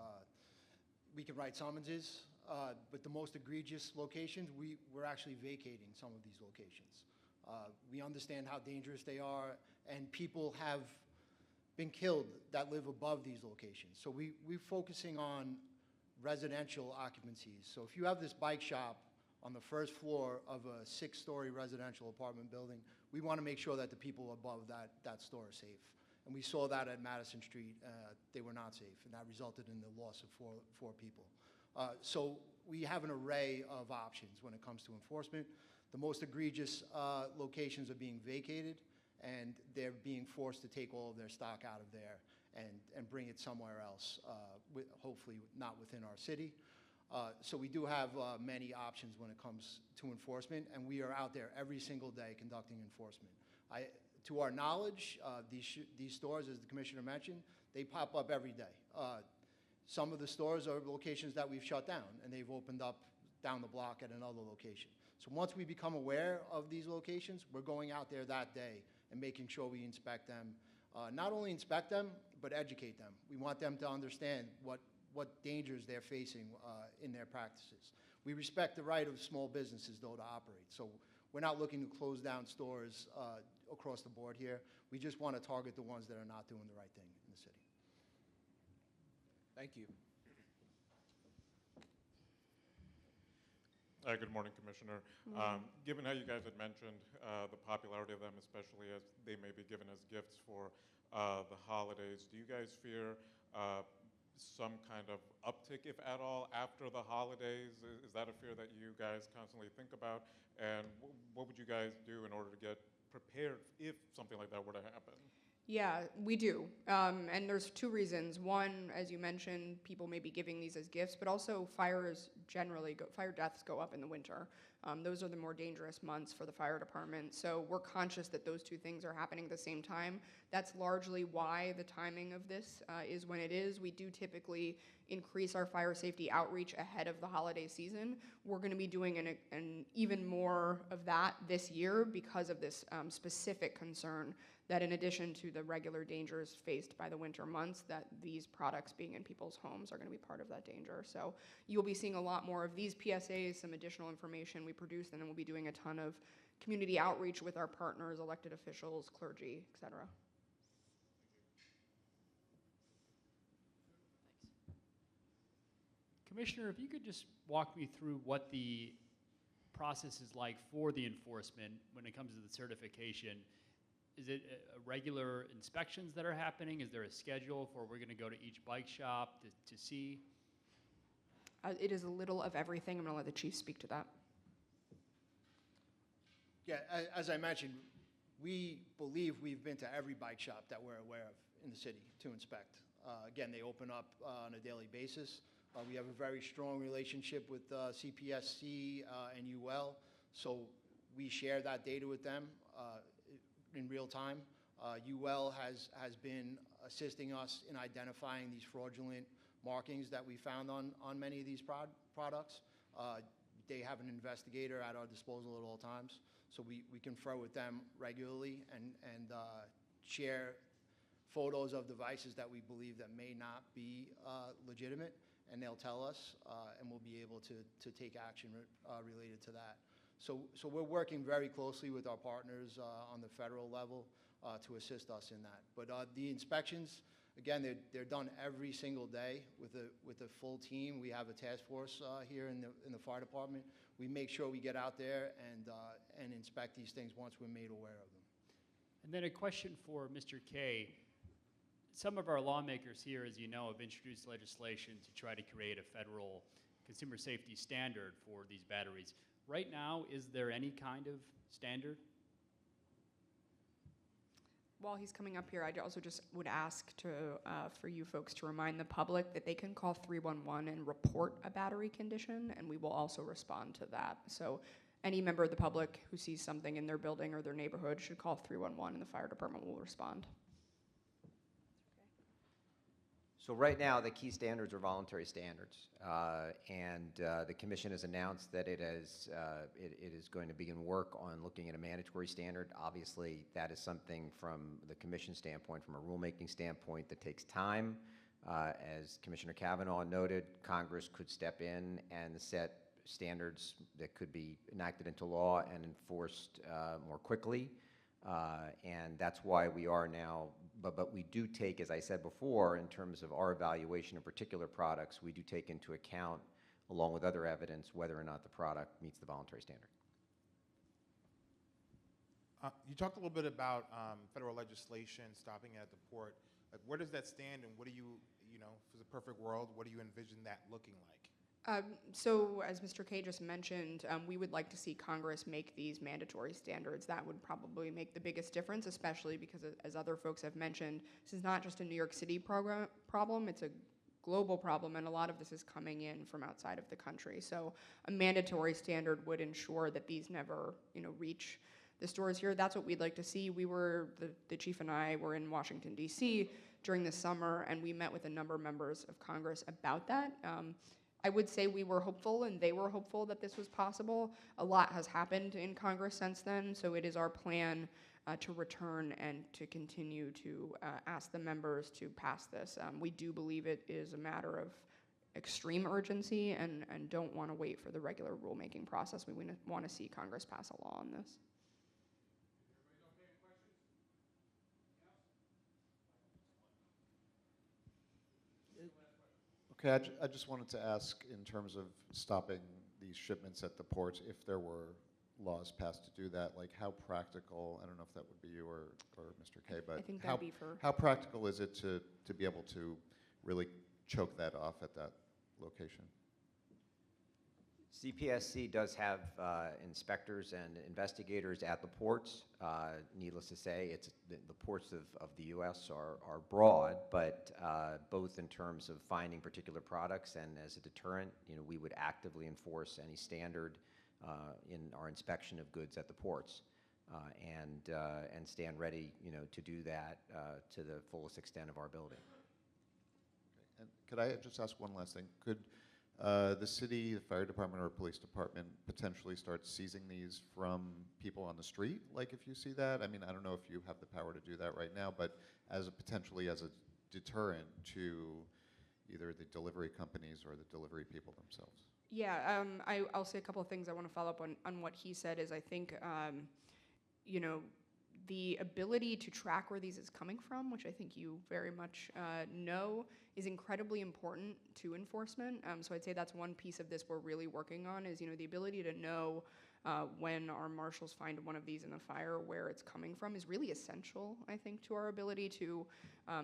We can write summonses, but the most egregious locations, we're actually vacating some of these locations. We understand how dangerous they are, and people have been killed that live above these locations. So we're focusing on residential occupancies. So if you have this bike shop on the first floor of a 6-story residential apartment building, we want to make sure that the people above that store are safe. And we saw that at Madison Street. They were not safe, and that resulted in the loss of four people. So we have an array of options when it comes to enforcement. The most egregious locations are being vacated, and they're being forced to take all of their stock out of there and bring it somewhere else, hopefully not within our city. So we do have many options when it comes to enforcement, and we are out there every single day conducting enforcement. To our knowledge, these stores, as the commissioner mentioned, they pop up every day. Some of the stores are locations that we've shut down, and they've opened up down the block at another location. So once we become aware of these locations, we're going out there that day and making sure we inspect them. Not only inspect them, but educate them. We want them to understand what dangers they're facing in their practices. We respect the right of small businesses, though, to operate. So we're not looking to close down stores across the board here. We just want to target the ones that are not doing the right thing in the city.
Thank you.
Good morning, Commissioner. Given how you guys had mentioned the popularity of them, especially as they may be given as gifts for the holidays, do you guys fear some kind of uptick, if at all, after the holidays? Is that a fear that you guys constantly think about? And what would you guys do in order to get prepared if something like that were to happen?
Yeah, we do. And there's two reasons. One, as you mentioned, people may be giving these as gifts, but also fire deaths go up in the winter. Those are the more dangerous months for the fire department. So we're conscious that those two things are happening at the same time. That's largely why the timing of this is when it is. We do typically increase our fire safety outreach ahead of the holiday season. We're going to be doing an even more of that this year because of this specific concern that in addition to the regular dangers faced by the winter months, that these products being in people's homes are going to be part of that danger. So you'll be seeing a lot more of these PSAs, some additional information we produce, and then we'll be doing a ton of community outreach with our partners, elected officials, clergy, et cetera.
Commissioner, if you could just walk me through what the process is like for the enforcement when it comes to the certification. Is it regular inspections that are happening? Is there a schedule for we're going to go to each bike shop to see?
It is a little of everything. I'm going to let the chief speak to that.
Yeah, as I mentioned, we believe we've been to every bike shop that we're aware of in the city to inspect. Again, they open up on a daily basis. We have a very strong relationship with CPSC and UL, so we share that data with them in real time. UL has been assisting us in identifying these fraudulent markings that we found on many of these products. They have an investigator at our disposal at all times, so we confer with them regularly and share photos of devices that we believe that may not be legitimate, and they'll tell us, and we'll be able to take action related to that. So we're working very closely with our partners on the federal level to assist us in that. But the inspections, again, they're done every single day with a full team. We have a task force here in the fire department. We make sure we get out there and inspect these things once we're made aware of them.
And then a question for Mr. Kay. Some of our lawmakers here, as you know, have introduced legislation to try to create a federal consumer safety standard for these batteries. Right now, is there any kind of standard?
While he's coming up here, I also just would ask for you folks to remind the public that they can call 311 and report a battery condition, and we will also respond to that. So any member of the public who sees something in their building or their neighborhood should call 311 and the fire department will respond.
So right now, the key standards are voluntary standards, and the commission has announced that it is going to begin work on looking at a mandatory standard. Obviously, that is something from the commission standpoint, from a rulemaking standpoint, that takes time. As Commissioner Kavanaugh noted, Congress could step in and set standards that could be enacted into law and enforced more quickly. And that's why we are now, but we do take, as I said before, in terms of our evaluation of particular products, we do take into account, along with other evidence, whether or not the product meets the voluntary standard.
You talked a little bit about federal legislation stopping at the port. Like, where does that stand, and what do you, for the perfect world, what do you envision that looking like?
So as Mr. Kay just mentioned, we would like to see Congress make these mandatory standards. That would probably make the biggest difference, especially because, as other folks have mentioned, this is not just a New York City problem, it's a global problem, and a lot of this is coming in from outside of the country. So a mandatory standard would ensure that these never, reach the stores here. That's what we'd like to see. The chief and I were in Washington, D.C. during the summer, and we met with a number of members of Congress about that. I would say we were hopeful and they were hopeful that this was possible. A lot has happened in Congress since then, so it is our plan to return and to continue to ask the members to pass this. We do believe it is a matter of extreme urgency and don't want to wait for the regular rulemaking process. We want to see Congress pass a law on this.
Okay, I just wanted to ask, in terms of stopping these shipments at the ports, if there were laws passed to do that, like how practical, I don't know if that would be you or Mr. Kay, but
I think that'd be for
how practical is it to be able to really choke that off at that location?
CPSC does have inspectors and investigators at the ports. Needless to say, the ports of the U.S. are broad, but both in terms of finding particular products and as a deterrent, we would actively enforce any standard in our inspection of goods at the ports, and stand ready, to do that to the fullest extent of our ability.
Okay. And could I just ask one last thing? Could the city, the fire department, or police department potentially start seizing these from people on the street, like if you see that? I mean, I don't know if you have the power to do that right now, but potentially as a deterrent to either the delivery companies or the delivery people themselves.
Yeah, I'll say a couple of things. I want to follow up on what he said is I think, the ability to track where these is coming from, which I think you very much know, is incredibly important to enforcement. So I'd say that's one piece of this we're really working on is, the ability to know when our marshals find one of these in the fire, where it's coming from is really essential, I think, to our ability to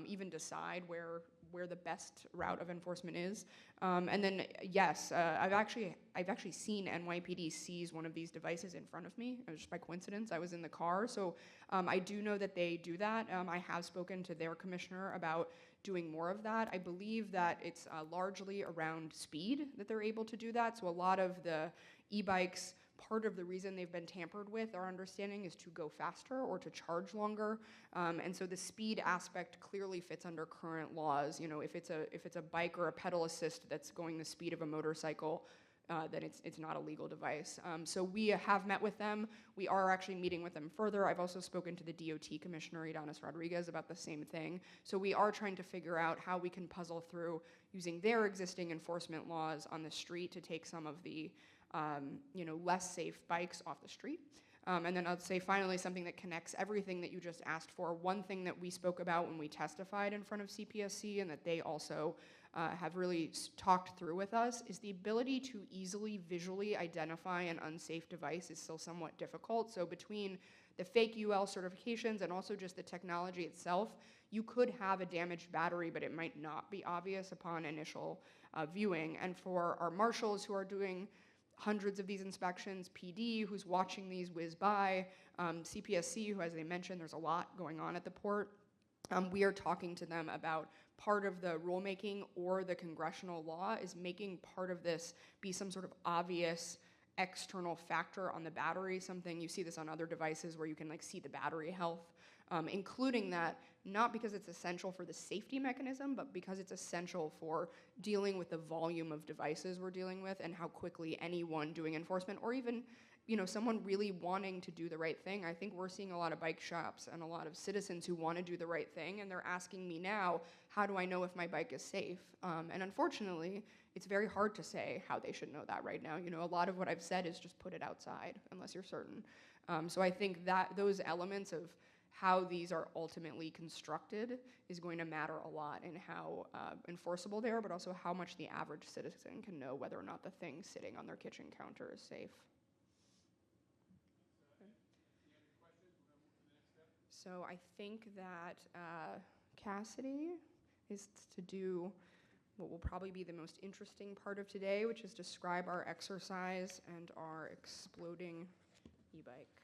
even decide where the best route of enforcement is. And then, yes, I've actually seen NYPD seize one of these devices in front of me, just by coincidence. I was in the car, so I do know that they do that. I have spoken to their commissioner about doing more of that. I believe that it's largely around speed that they're able to do that. So a lot of the e-bikes, part of the reason they've been tampered with, our understanding, is to go faster or to charge longer. And so the speed aspect clearly fits under current laws. If it's a bike or a pedal assist that's going the speed of a motorcycle, then it's not a legal device. So we have met with them. We are actually meeting with them further. I've also spoken to the DOT Commissioner, Idanis Rodriguez, about the same thing. So we are trying to figure out how we can puzzle through using their existing enforcement laws on the street to take some of the less safe bikes off the street. And then I'd say finally something that connects everything that you just asked for. One thing that we spoke about when we testified in front of CPSC and that they also have really talked through with us is the ability to easily visually identify an unsafe device is still somewhat difficult. So between the fake UL certifications and also just the technology itself, you could have a damaged battery, but it might not be obvious upon initial viewing. And for our marshals who are doing hundreds of these inspections, PD, who's watching these whiz by, CPSC, who, as they mentioned, there's a lot going on at the port. We are talking to them about part of the rulemaking or the congressional law is making part of this be some sort of obvious external factor on the battery, something you see this on other devices where you can like see the battery health, including that not because it's essential for the safety mechanism, but because it's essential for dealing with the volume of devices we're dealing with and how quickly anyone doing enforcement or even someone really wanting to do the right thing. I think we're seeing a lot of bike shops and a lot of citizens who want to do the right thing, and they're asking me now, how do I know if my bike is safe? And unfortunately, it's very hard to say how they should know that right now. A lot of what I've said is just put it outside unless you're certain. So I think that those elements of how these are ultimately constructed is going to matter a lot in how enforceable they are, but also how much the average citizen can know whether or not the thing sitting on their kitchen counter is safe. So I think that Cassidy is to do what will probably be the most interesting part of today, which is describe our exercise and our exploding e-bike.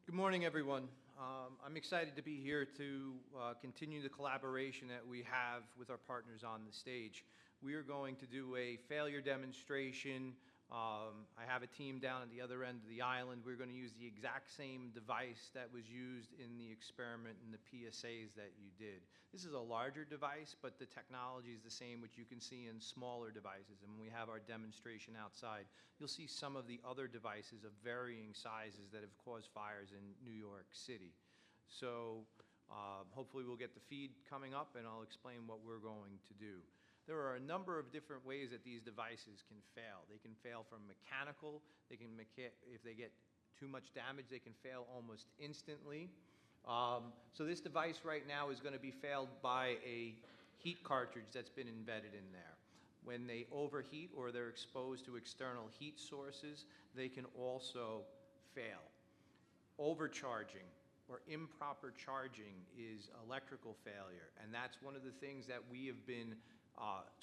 Good morning, everyone. I'm excited to be here to continue the collaboration that we have with our partners on the stage. We are going to do a failure demonstration. I have a team down at the other end of the island. We're going to use the exact same device that was used in the experiment and the PSAs that you did. This is a larger device, but the technology is the same, which you can see in smaller devices. And when we have our demonstration outside, you'll see some of the other devices of varying sizes that have caused fires in New York City. So hopefully we'll get the feed coming up, and I'll explain what we're going to do. There are a number of different ways that these devices can fail. They can fail from mechanical. They can if they get too much damage, they can fail almost instantly. So this device right now is going to be failed by a heat cartridge that's been embedded in there. When they overheat or they're exposed to external heat sources, they can also fail. Overcharging or improper charging is electrical failure, and that's one of the things that we have been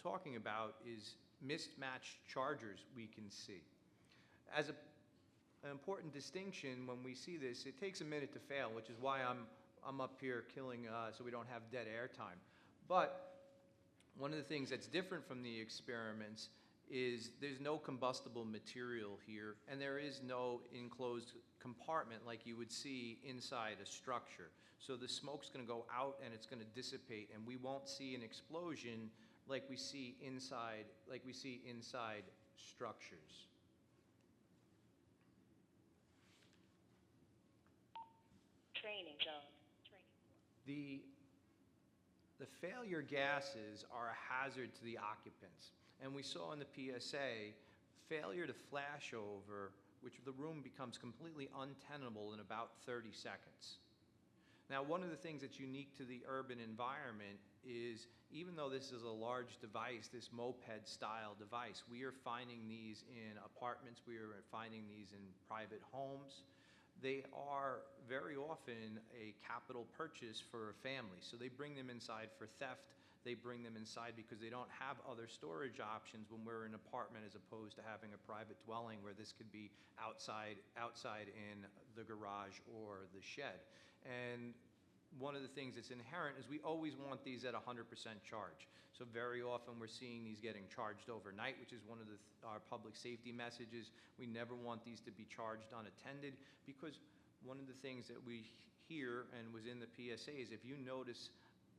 talking about is mismatched chargers we can see. As an important distinction when we see this, it takes a minute to fail, which is why I'm up here killing so we don't have dead air time. But one of the things that's different from the experiments is there's no combustible material here, and there is no enclosed compartment like you would see inside a structure. So the smoke's going to go out and it's going to dissipate, and we won't see an explosion like we see inside structures.
Training zone.
The failure gases are a hazard to the occupants. And we saw in the PSA, failure to flash over, which the room becomes completely untenable in about 30 seconds. Now, one of the things that's unique to the urban environment is, even though this is a large device, this moped-style device, we are finding these in apartments, we are finding these in private homes. They are very often a capital purchase for a family. So they bring them inside for theft. They bring them inside because they don't have other storage options when we're in an apartment, as opposed to having a private dwelling where this could be outside in the garage or the shed. And one of the things that's inherent is we always want these at 100% charge. So very often we're seeing these getting charged overnight, which is one of our public safety messages. We never want these to be charged unattended, because one of the things that we hear and was in the PSA is if you notice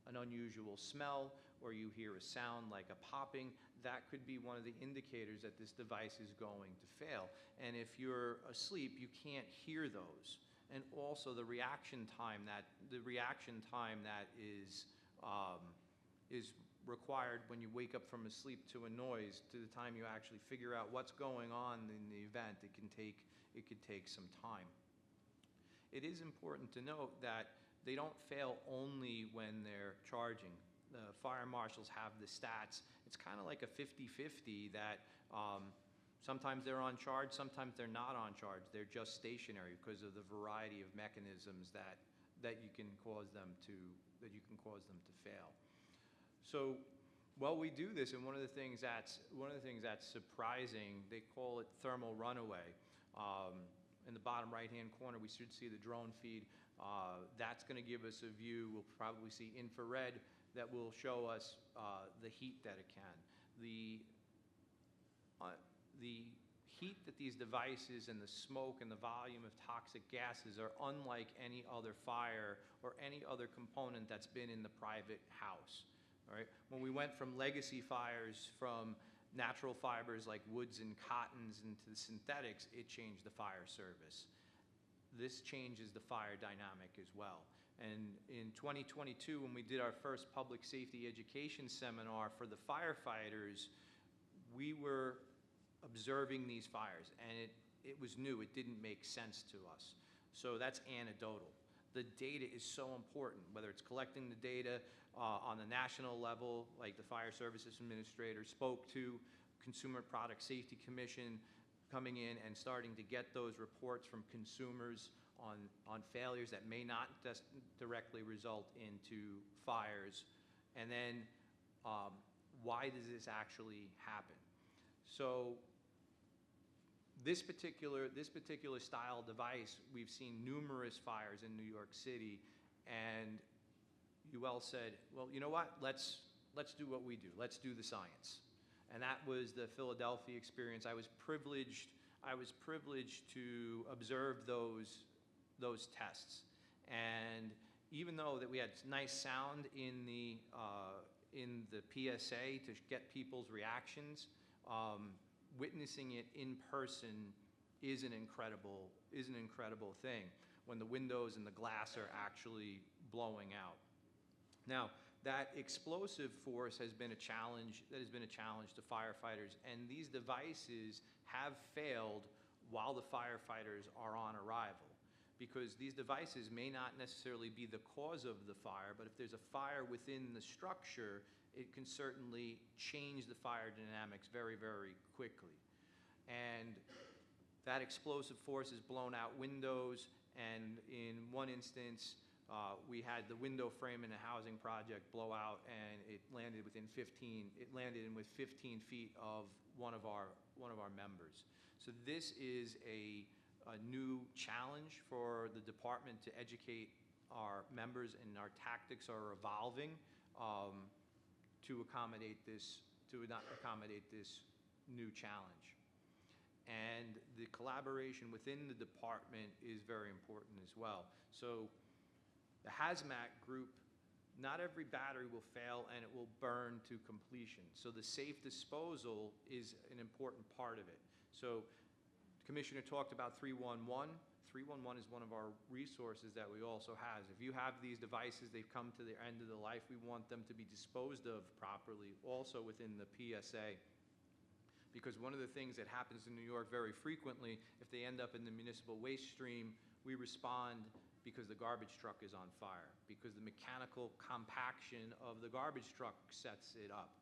an unusual smell or you hear a sound like a popping, that could be one of the indicators that this device is going to fail. And if you're asleep, you can't hear those. And also the reaction time that is required when you wake up from a sleep to a noise to the time you actually figure out what's going on in the event, it could take some time. It is important to note that they don't fail only when they're charging. The fire marshals have the stats. It's kind of like a 50-50 that sometimes they're on charge, sometimes they're not on charge. They're just stationary because of the variety of mechanisms that you can cause them to fail. So Well, we do this, and one of the things that's surprising, they call it thermal runaway. In the bottom right-hand corner, we should see the drone feed. That's going to give us a view. We'll probably see infrared that will show us the heat that it can. The heat that these devices and the smoke and the volume of toxic gases are unlike any other fire or any other component that's been in the private house. All right? When we went from legacy fires, from natural fibers like woods and cottons into the synthetics, it changed the fire service. This changes the fire dynamic as well. And in 2022, when we did our first public safety education seminar for the firefighters, we were observing these fires, and it was new. It didn't make sense to us. So that's anecdotal. The data is so important, whether it's collecting the data on the national level, like the Fire Services Administrator spoke to, Consumer Product Safety Commission coming in and starting to get those reports from consumers on failures that may not directly result into fires, and then why does this actually happen? So this particular style device, we've seen numerous fires in New York City, and UL said, well, you know what, let's do what we do. Let's do the science. And that was the Philadelphia experience. I was privileged to observe those tests. And even though that we had nice sound in the PSA to get people's reactions, witnessing it in person is an incredible thing when the windows and the glass are actually blowing out. Now, that explosive force has been a challenge to firefighters, and these devices have failed while the firefighters are on arrival, because these devices may not necessarily be the cause of the fire, but if there's a fire within the structure, it can certainly change the fire dynamics very, very quickly. And that explosive force has blown out windows, and in one instance, we had the window frame in a housing project blow out, and it landed within 15 feet of one of our members. So this is a new challenge for the department to educate our members, and our tactics are evolving to accommodate this new challenge. And the collaboration within the department is very important as well. So the hazmat group, not every battery will fail and it will burn to completion. So the safe disposal is an important part of it. So the Commissioner talked about 311. 311 is one of our resources that we also have. If you have these devices, they've come to their end of the life, we want them to be disposed of properly, also within the PSA. Because one of the things that happens in New York very frequently, if they end up in the municipal waste stream, we respond because the garbage truck is on fire, because the mechanical compaction of the garbage truck sets it up.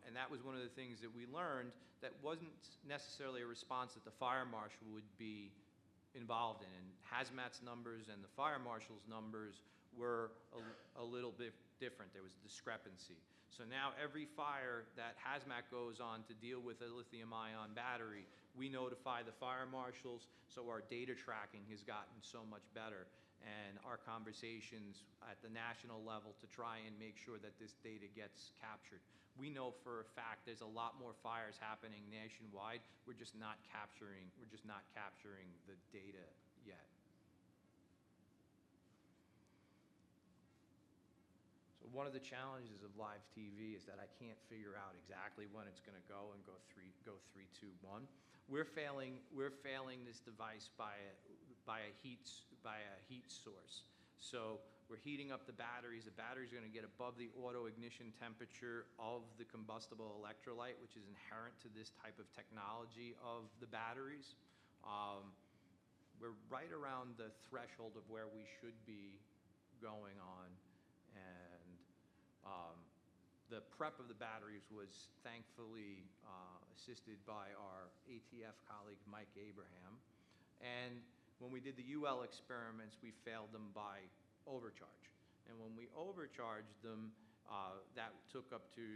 And that was one of the things that we learned that wasn't necessarily a response that the fire marshal would be involved in. And hazmat's numbers and the fire marshal's numbers were a little bit different. There was a discrepancy. So now every fire that hazmat goes on to deal with a lithium-ion battery, we notify the fire marshals, so our data tracking has gotten so much better. And our conversations at the national level to try and make sure that this data gets captured. We know for a fact there's a lot more fires happening nationwide. We're just not capturing the data yet. One of the challenges of live TV is that I can't figure out exactly when it's going to go and go 3, 2, 1. We're failing this device by a heat source. So we're heating up the batteries. The batteries are going to get above the auto ignition temperature of the combustible electrolyte, which is inherent to this type of technology of the batteries. We're right around the threshold of where we should be going on. The prep of the batteries was thankfully assisted by our ATF colleague, Mike Abraham. And when we did the UL experiments, we failed them by overcharge. And when we overcharged them, that took up to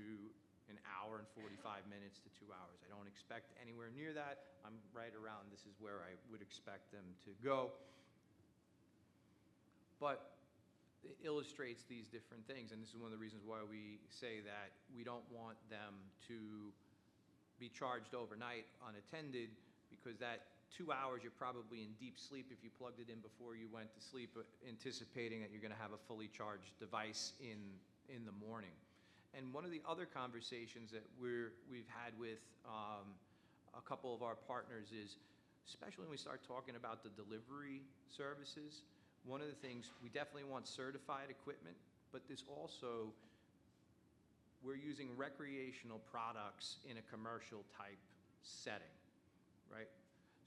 an hour and 45 minutes to 2 hours. I don't expect anywhere near that. I'm right around, this is where I would expect them to go. But it illustrates these different things, and this is one of the reasons why we say that we don't want them to be charged overnight unattended, because that 2 hours, you're probably in deep sleep if you plugged it in before you went to sleep, anticipating that you're going to have a fully charged device in the morning. And one of the other conversations that we've had with a couple of our partners is, especially when we start talking about the delivery services, one of the things, we definitely want certified equipment, but this also, we're using recreational products in a commercial type setting, right?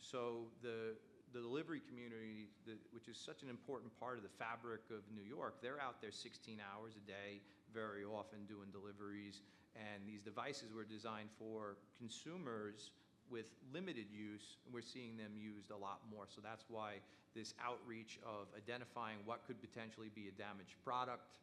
So the delivery community, which is such an important part of the fabric of New York, they're out there 16 hours a day, very often doing deliveries, and these devices were designed for consumers with limited use, and we're seeing them used a lot more. So that's why this outreach of identifying what could potentially be a damaged product,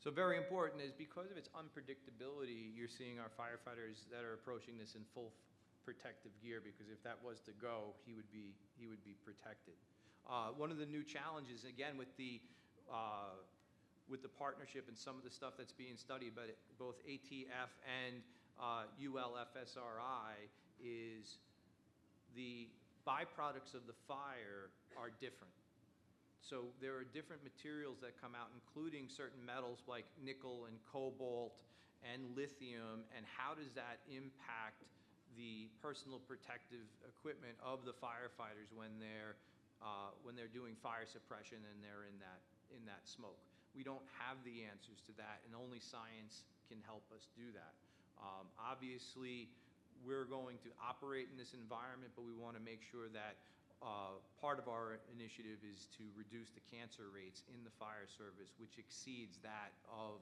so very important is because of its unpredictability, you're seeing our firefighters that are approaching this in full protective gear, because if that was to go, he would be protected. One of the new challenges, again, with the partnership and some of the stuff that's being studied by both ATF and ULFSRI, is the byproducts of the fire are different. So there are different materials that come out, including certain metals like nickel and cobalt and lithium, and how does that impact the personal protective equipment of the firefighters when they're doing fire suppression and they're in that smoke. We don't have the answers to that, and only science can help us do that. Obviously, we're going to operate in this environment, but we want to make sure that part of our initiative is to reduce the cancer rates in the fire service, which exceeds that of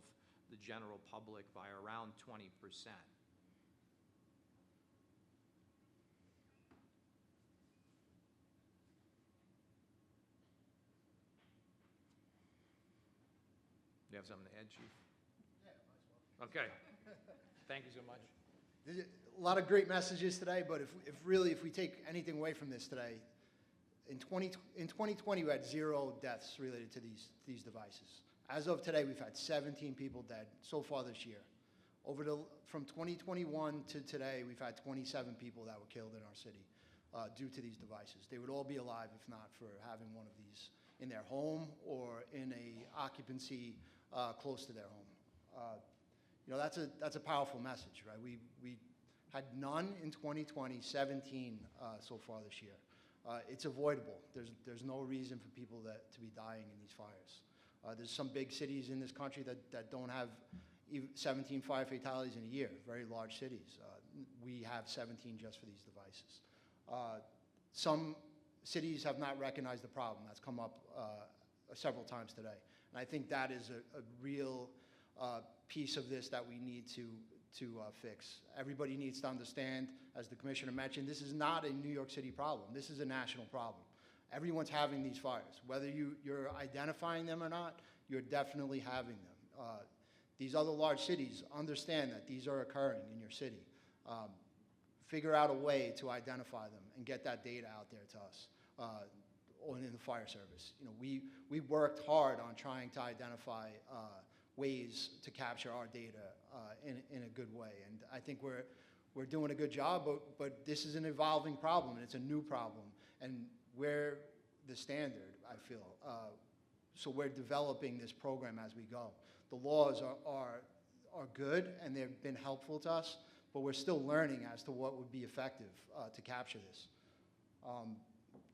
the general public by around 20%. You have something to add, Chief? Yeah, might as well. Okay. Thank you so much.
There's a lot of great messages today, but if we take anything away from this today, in 2020 we had 0 deaths related to these devices. As of today, we've had 17 people dead so far this year. From 2021 to today, we've had 27 people that were killed in our city due to these devices. They would all be alive if not for having one of these in their home or in a occupancy close to their home. You know, that's a powerful message, right? We had none in 2020, 17 so far this year. It's avoidable. There's no reason for people to be dying in these fires. There's some big cities in this country that don't have even 17 fire fatalities in a year, very large cities. We have 17 just for these devices. Some cities have not recognized the problem. That's come up several times today. And I think that is a real piece of this that we need to fix. Everybody needs to understand, as the Commissioner mentioned, this is not a New York City problem. This is a national problem. Everyone's having these fires. Whether you're identifying them or not, you're definitely having them. These other large cities understand that these are occurring in your city. Figure out a way to identify them and get that data out there to us, or in the fire service. You know, we worked hard on trying to identify ways to capture our data in a good way, and I think we're doing a good job. But this is an evolving problem, and it's a new problem, and we're the standard, I feel. So we're developing this program as we go. The laws are good, and they've been helpful to us, but we're still learning as to what would be effective to capture this.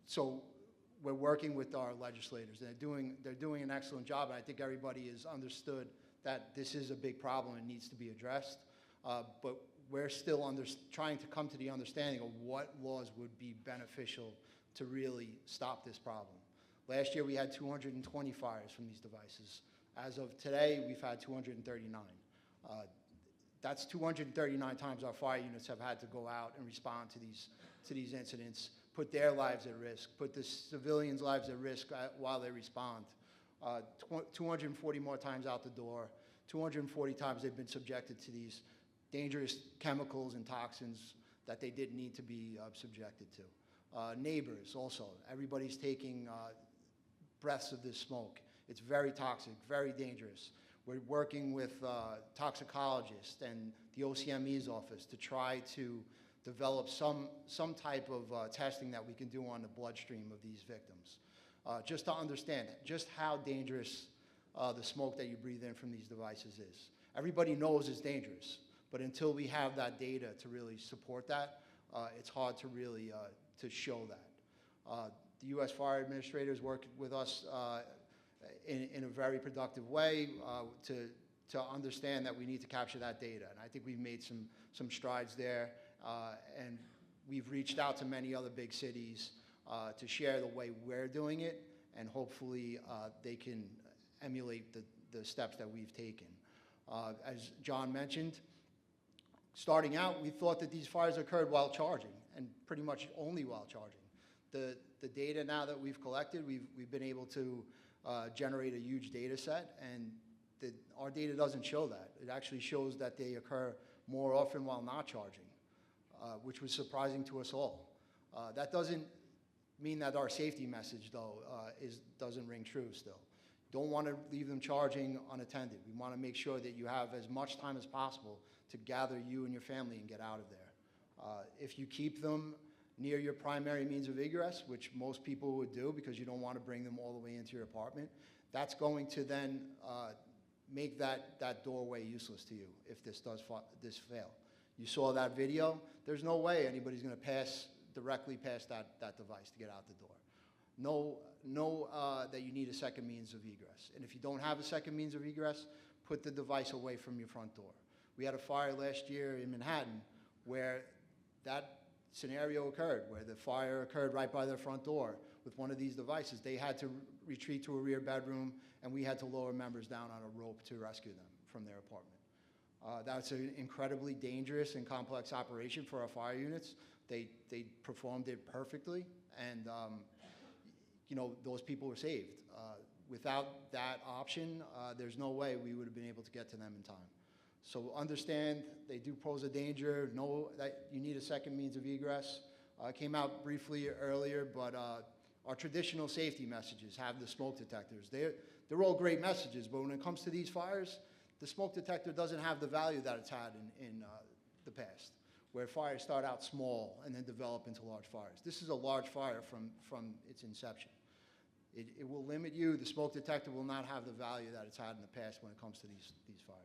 So we're working with our legislators. They're doing an excellent job, and I think everybody has understood that this is a big problem and needs to be addressed. But we're still trying to come to the understanding of what laws would be beneficial to really stop this problem. Last year we had 220 fires from these devices. As of today, we've had 239. That's 239 times our fire units have had to go out and respond to these incidents, put their lives at risk, put the civilians' lives at risk while they respond. 240 more times out the door, 240 times they've been subjected to these dangerous chemicals and toxins that they didn't need to be subjected to. Neighbors also, everybody's taking breaths of this smoke. It's very toxic, very dangerous. We're working with toxicologists and the OCME's office to try to develop some type of testing that we can do on the bloodstream of these victims, just to understand just how dangerous the smoke that you breathe in from these devices is. Everybody knows it's dangerous, but until we have that data to really support that, it's hard to really to show that. The U.S. Fire Administrators work with us in a very productive way to understand that we need to capture that data. And I think we've made some strides there. And we've reached out to many other big cities to share the way we're doing it. And hopefully they can emulate the steps that we've taken. As John mentioned, starting out, we thought that these fires occurred while charging, and pretty much only while charging. The data now that we've collected, we've been able to generate a huge data set, and our data doesn't show that. It actually shows that they occur more often while not charging, which was surprising to us all. That doesn't mean that our safety message, though, doesn't ring true still. Don't want to leave them charging unattended. We want to make sure that you have as much time as possible to gather you and your family and get out of there. If you keep them near your primary means of egress, which most people would do because you don't want to bring them all the way into your apartment, that's going to then make that doorway useless to you if this fail. You saw that video. There's no way anybody's going to pass directly past that device to get out the door. Know that you need a second means of egress. And if you don't have a second means of egress, put the device away from your front door. We had a fire last year in Manhattan where that scenario occurred, where the fire occurred right by their front door with one of these devices. They had to retreat to a rear bedroom, and we had to lower members down on a rope to rescue them from their apartment. That's an incredibly dangerous and complex operation for our fire units. They performed it perfectly, and those people were saved. Without that option, there's no way we would have been able to get to them in time. So understand they do pose a danger. Know that you need a second means of egress. Came out briefly earlier, but our traditional safety messages have the smoke detectors. They're all great messages, but when it comes to these fires, the smoke detector doesn't have the value that it's had in the past, where fires start out small and then develop into large fires. This is a large fire from its inception. It will limit you. The smoke detector will not have the value that it's had in the past when it comes to these fires.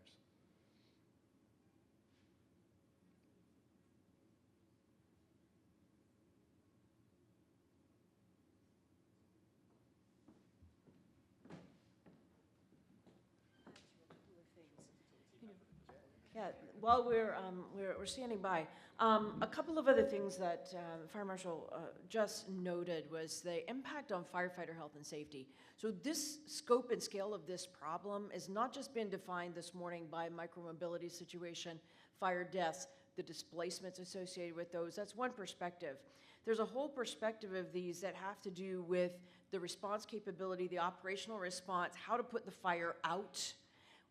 Yeah, while we're standing by, a couple of other things that the Fire Marshal just noted was the impact on firefighter health and safety. So this scope and scale of this problem has not just been defined this morning by micromobility situation, fire deaths, the displacements associated with those. That's one perspective. There's a whole perspective of these that have to do with the response capability, the operational response, how to put the fire out,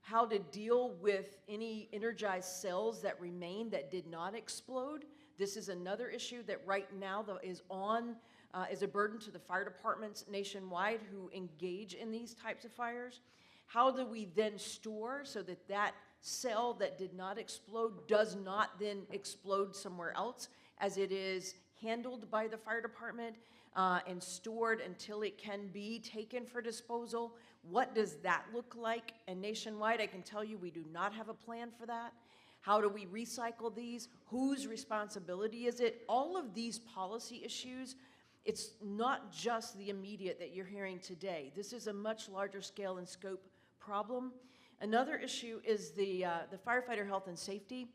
how to deal with any energized cells that remain that did not explode. This is another issue that right now is a burden to the fire departments nationwide who engage in these types of fires. How do we then store so that that cell that did not explode does not then explode somewhere else, as it is handled by the fire department and stored until it can be taken for disposal? What does that look like? And nationwide, I can tell you we do not have a plan for that. How do we recycle these? Whose responsibility is it? All of these policy issues, it's not just the immediate that you're hearing today. This is a much larger scale and scope problem. Another issue is the firefighter health and safety,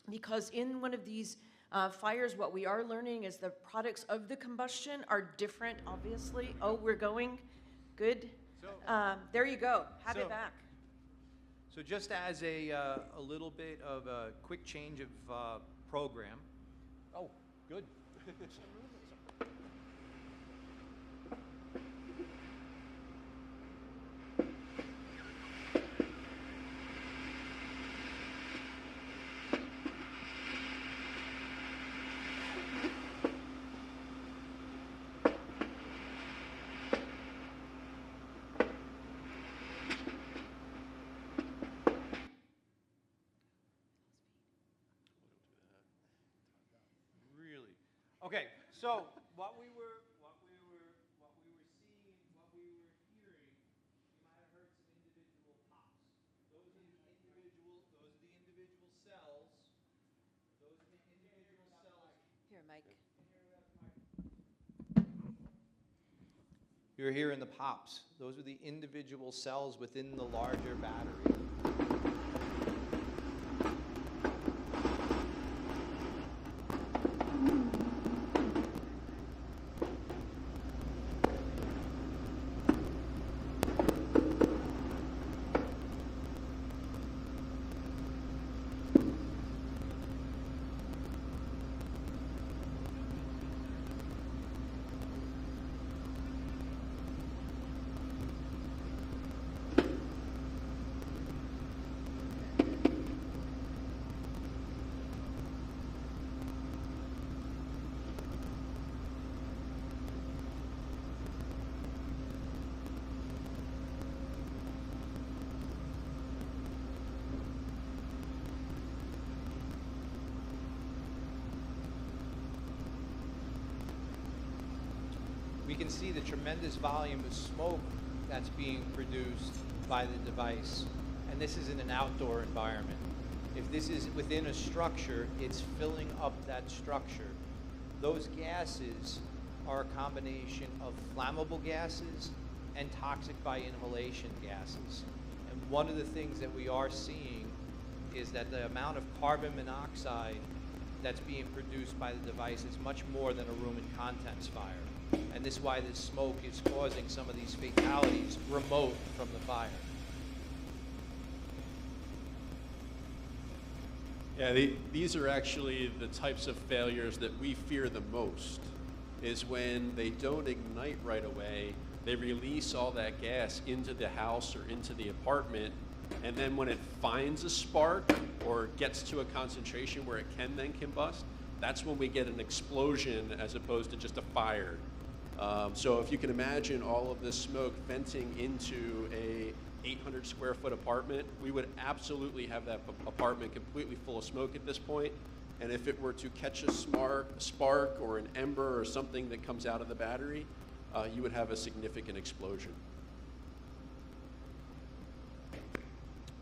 because in one of these Fires, what we are learning is the products of the combustion are different, obviously. Oh, we're going? Good. There you go. Have it back.
So just as a little bit of a quick change of program. Oh, good. Okay, so what we were seeing, what we were hearing, you might have heard some individual pops. Those are the individual cells. Those are the individual cells.
Here, Mike.
You're hearing the pops. Those are the individual cells within the larger battery. We can see the tremendous volume of smoke that's being produced by the device. And this is in an outdoor environment. If this is within a structure, it's filling up that structure. Those gases are a combination of flammable gases and toxic by inhalation gases. And one of the things that we are seeing is that the amount of carbon monoxide that's being produced by the device is much more than a room and contents fire. And this is why this smoke is causing some of these fatalities remote from the fire.
Yeah, these are actually the types of failures that we fear the most, is when they don't ignite right away, they release all that gas into the house or into the apartment, and then when it finds a spark or gets to a concentration where it can then combust, that's when we get an explosion as opposed to just a fire. So if you can imagine all of this smoke venting into a 800 square foot apartment, we would absolutely have that apartment completely full of smoke at this point. And if it were to catch a spark or an ember or something that comes out of the battery, you would have a significant explosion.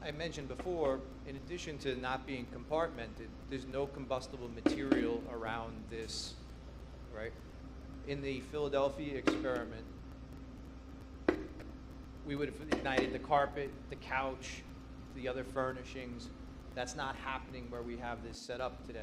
I mentioned before, in addition to not being compartmented, there's no combustible material around this, right? In the Philadelphia experiment, we would have ignited the carpet, the couch, the other furnishings. That's not happening where we have this set up today.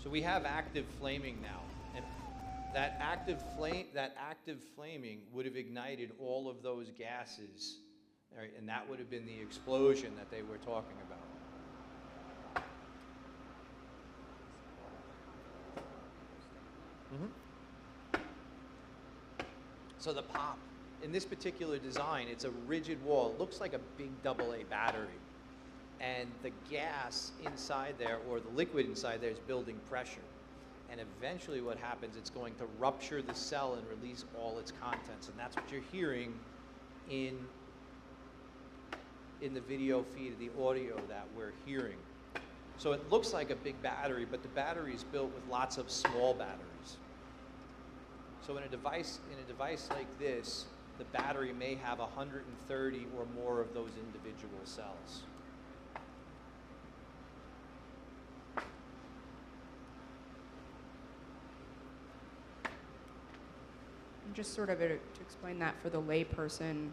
So we have active flaming now. And that active flaming would have ignited all of those gases, right, and that would have been the explosion that they were talking about. So the pop, in this particular design, it's a rigid wall. It looks like a big AA battery. And the gas inside there, or the liquid inside there, is building pressure. And eventually what happens, it's going to rupture the cell and release all its contents. And that's what you're hearing in the video feed, the audio that we're hearing. So it looks like a big battery, but the battery is built with lots of small batteries. So in a device like this, the battery may have 130 or more of those individual cells.
just sort of to explain that for the layperson,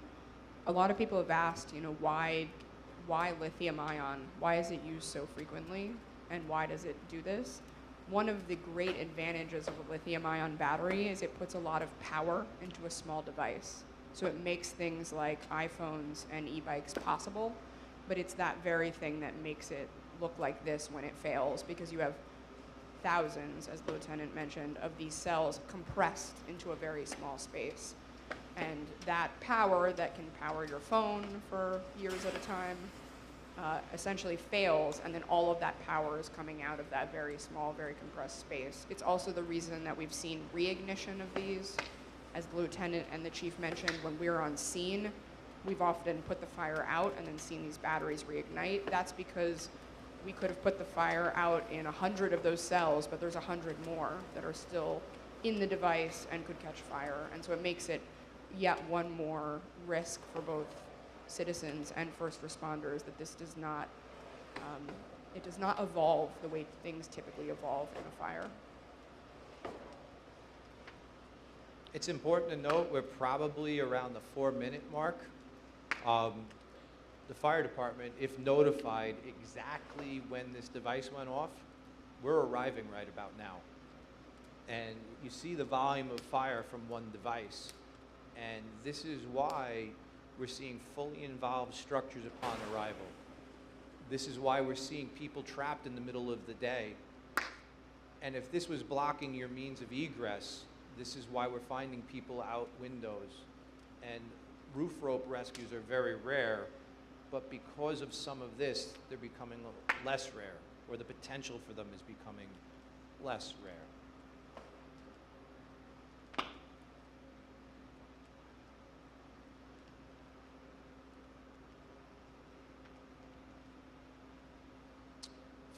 a lot of people have asked, why lithium ion? Why is it used so frequently? And why does it do this? One of the great advantages of a lithium ion battery is it puts a lot of power into a small device. So it makes things like iPhones and e-bikes possible, but it's that very thing that makes it look like this when it fails, because you have thousands, as the lieutenant mentioned, of these cells compressed into a very small space. And that power that can power your phone for years at a time essentially fails, and then all of that power is coming out of that very small, very compressed space. It's also the reason that we've seen reignition of these. As the lieutenant and the chief mentioned, when we're on scene, we've often put the fire out and then seen these batteries reignite. That's because we could have put the fire out in 100 of those cells, but there's 100 more that are still in the device and could catch fire. And so it makes it yet one more risk for both citizens and first responders that this does not, it does not evolve the way things typically evolve in a fire.
It's important to note we're probably around the 4-minute mark. The fire department, if notified exactly when this device went off, we're arriving right about now. And you see the volume of fire from one device. And this is why we're seeing fully involved structures upon arrival. This is why we're seeing people trapped in the middle of the day. And if this was blocking your means of egress, this is why we're finding people out windows. And roof rope rescues are very rare, but because of some of this, they're becoming less rare, or the potential for them is becoming less rare.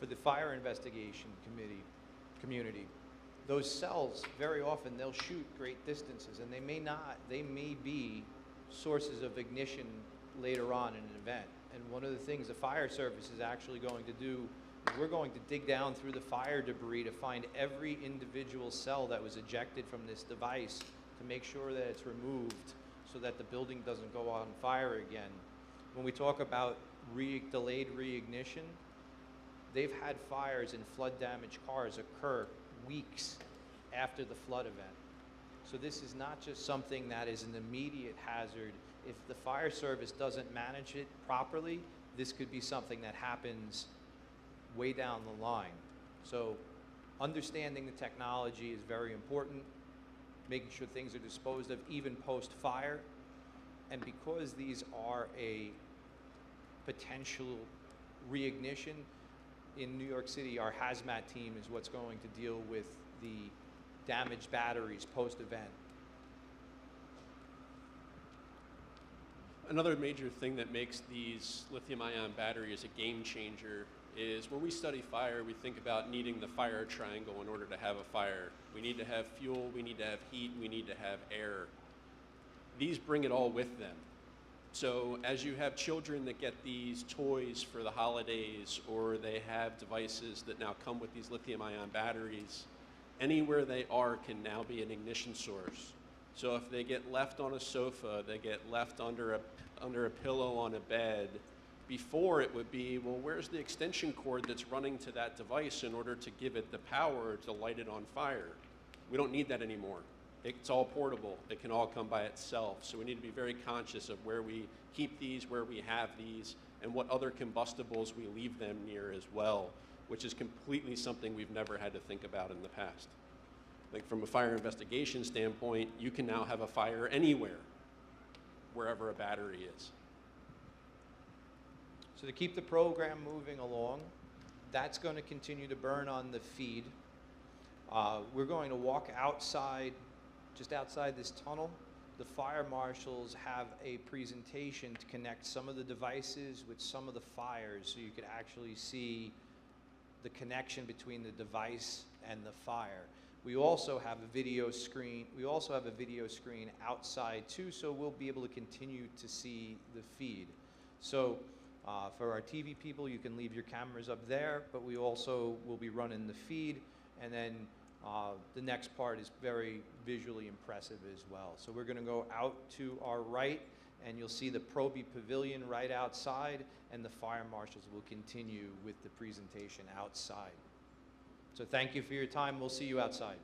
For the fire investigation community, those cells, very often they'll shoot great distances, and they may be sources of ignition later on in an event. And one of the things the fire service is actually going to do is we're going to dig down through the fire debris to find every individual cell that was ejected from this device to make sure that it's removed so that the building doesn't go on fire again. When we talk about delayed reignition, they've had fires in flood-damaged cars occur weeks after the flood event. So this is not just something that is an immediate hazard. If the fire service doesn't manage it properly, this could be something that happens way down the line. So understanding the technology is very important, making sure things are disposed of even post-fire. And because these are a potential reignition, in New York City, our hazmat team is what's going to deal with the damaged batteries post-event.
Another major thing that makes these lithium-ion batteries a game changer is when we study fire, we think about needing the fire triangle in order to have a fire. We need to have fuel, we need to have heat, we need to have air. These bring it all with them. So as you have children that get these toys for the holidays, or they have devices that now come with these lithium-ion batteries, anywhere they are can now be an ignition source. So if they get left on a sofa, they get left under a pillow on a bed, before it would be, well, where's the extension cord that's running to that device in order to give it the power to light it on fire? We don't need that anymore. It's all portable. It can all come by itself. So we need to be very conscious of where we keep these, where we have these, and what other combustibles we leave them near as well, which is completely something we've never had to think about in the past. Like from a fire investigation standpoint, you can now have a fire anywhere, wherever a battery is.
So to keep the program moving along, that's going to continue to burn on the feed. We're going to walk outside, just outside this tunnel. The fire marshals have a presentation to connect some of the devices with some of the fires, so you could actually see the connection between the device and the fire. We also have a video screen. We also have a video screen outside too, so we'll be able to continue to see the feed. So for our TV people, you can leave your cameras up there, but we also will be running the feed, and then The next part is very visually impressive as well. So we're going to go out to our right, and you'll see the Proby Pavilion right outside, and the fire marshals will continue with the presentation outside. So thank you for your time. We'll see you outside.